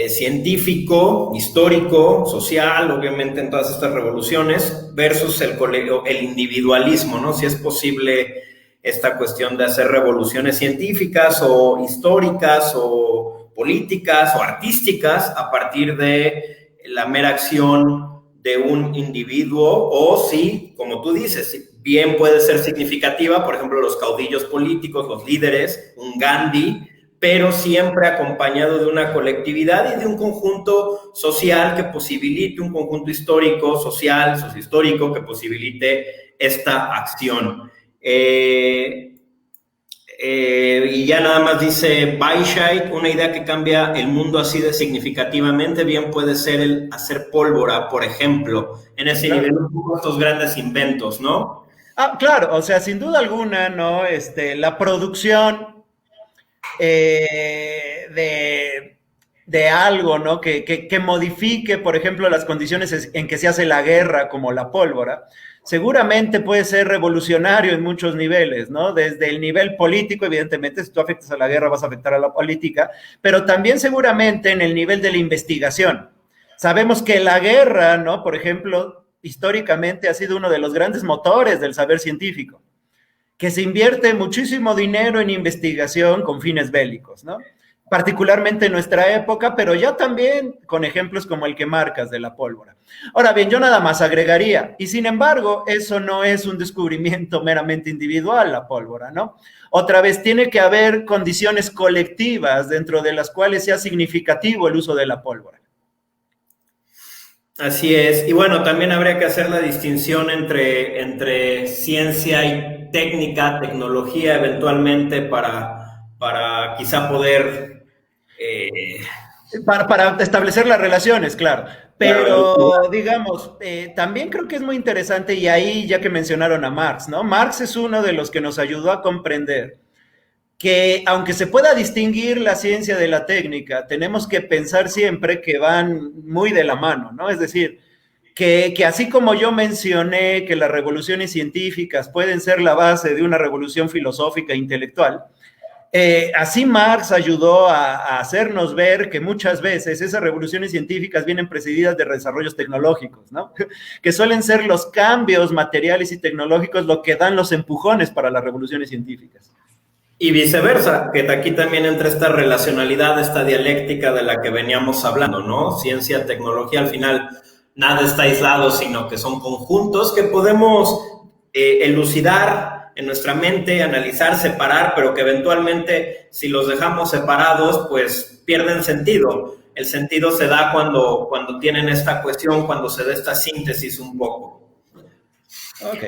científico, histórico, social, obviamente en todas estas revoluciones, versus el individualismo, ¿no? Si es posible esta cuestión de hacer revoluciones científicas o históricas o políticas o artísticas a partir de la mera acción de un individuo, o si, como tú dices, bien puede ser significativa, por ejemplo, los caudillos políticos, los líderes, un Gandhi, pero siempre acompañado de una colectividad y de un conjunto social que posibilite, un conjunto histórico, social, sociohistórico, que posibilite esta acción. Y ya nada más dice Baishite, una idea que cambia el mundo así de significativamente, bien puede ser el hacer pólvora, por ejemplo, en ese Claro. nivel, estos grandes inventos, ¿no? Ah, claro, o sea, sin duda alguna, ¿no? La producción de algo, ¿no? Que modifique, por ejemplo, las condiciones en que se hace la guerra, como la pólvora, seguramente puede ser revolucionario en muchos niveles, ¿no? Desde el nivel político, evidentemente, si tú afectas a la guerra, vas a afectar a la política, pero también seguramente en el nivel de la investigación. Sabemos que la guerra, ¿no? Por ejemplo, históricamente ha sido uno de los grandes motores del saber científico, que se invierte muchísimo dinero en investigación con fines bélicos, ¿no? Particularmente en nuestra época, pero ya también con ejemplos como el que marcas de la pólvora. Ahora bien, yo nada más agregaría, y sin embargo, eso no es un descubrimiento meramente individual, la pólvora, ¿no? Otra vez, tiene que haber condiciones colectivas dentro de las cuales sea significativo el uso de la pólvora. Así es. Y bueno, también habría que hacer la distinción entre ciencia y técnica, tecnología, eventualmente para quizá poder... Para establecer las relaciones, claro. Claro, Pero, digamos, también creo que es muy interesante, y ahí ya que mencionaron a Marx, ¿no? Marx es uno de los que nos ayudó a comprender que aunque se pueda distinguir la ciencia de la técnica, tenemos que pensar siempre que van muy de la mano, ¿no? Es decir, que así como yo mencioné que las revoluciones científicas pueden ser la base de una revolución filosófica e intelectual, así Marx ayudó a hacernos ver que muchas veces esas revoluciones científicas vienen precedidas de desarrollos tecnológicos, ¿no? Que suelen ser los cambios materiales y tecnológicos lo que dan los empujones para las revoluciones científicas. y viceversa, que aquí también entra esta relacionalidad, esta dialéctica de la que veníamos hablando, ¿no? Ciencia, tecnología, al final nada está aislado, sino que son conjuntos que podemos elucidar en nuestra mente, analizar, separar, pero que eventualmente si los dejamos separados, pues pierden sentido. El sentido se da cuando tienen esta cuestión, cuando se da esta síntesis un poco. Ok.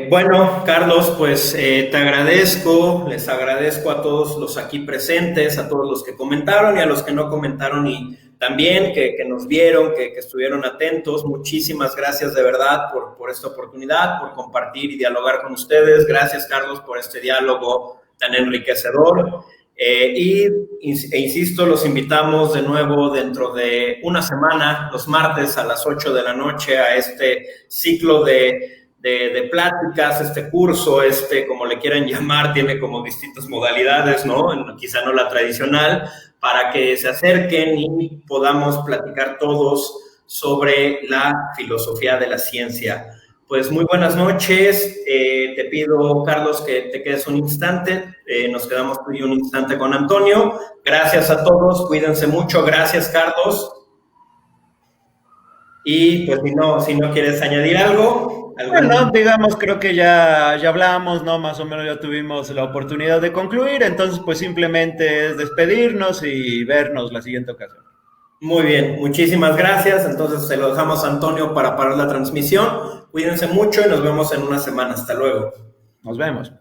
Bueno, Carlos, pues te agradezco, les agradezco a todos los aquí presentes, a todos los que comentaron y a los que no comentaron y también que nos vieron, que estuvieron atentos. Muchísimas gracias de verdad por esta oportunidad, por compartir y dialogar con ustedes. Gracias, Carlos, por este diálogo tan enriquecedor. E insisto, los invitamos de nuevo dentro de una semana, los martes a las 8 de la noche, a este ciclo de pláticas, este curso, como le quieran llamar, tiene como distintas modalidades, ¿no? Quizá no la tradicional, para que se acerquen y podamos platicar todos sobre la filosofía de la ciencia. Pues muy buenas noches, te pido, Carlos, que te quedes un instante, nos quedamos tú y un instante con Antonio. Gracias a todos, cuídense mucho, gracias, Carlos. Y pues si no quieres añadir algo. Bueno, digamos, creo que ya hablamos, ¿no? Más o menos ya tuvimos la oportunidad de concluir, entonces pues simplemente es despedirnos y vernos la siguiente ocasión. Muy bien, muchísimas gracias. Entonces se lo dejamos a Antonio para parar la transmisión. Cuídense mucho y nos vemos en una semana. Hasta luego. Nos vemos.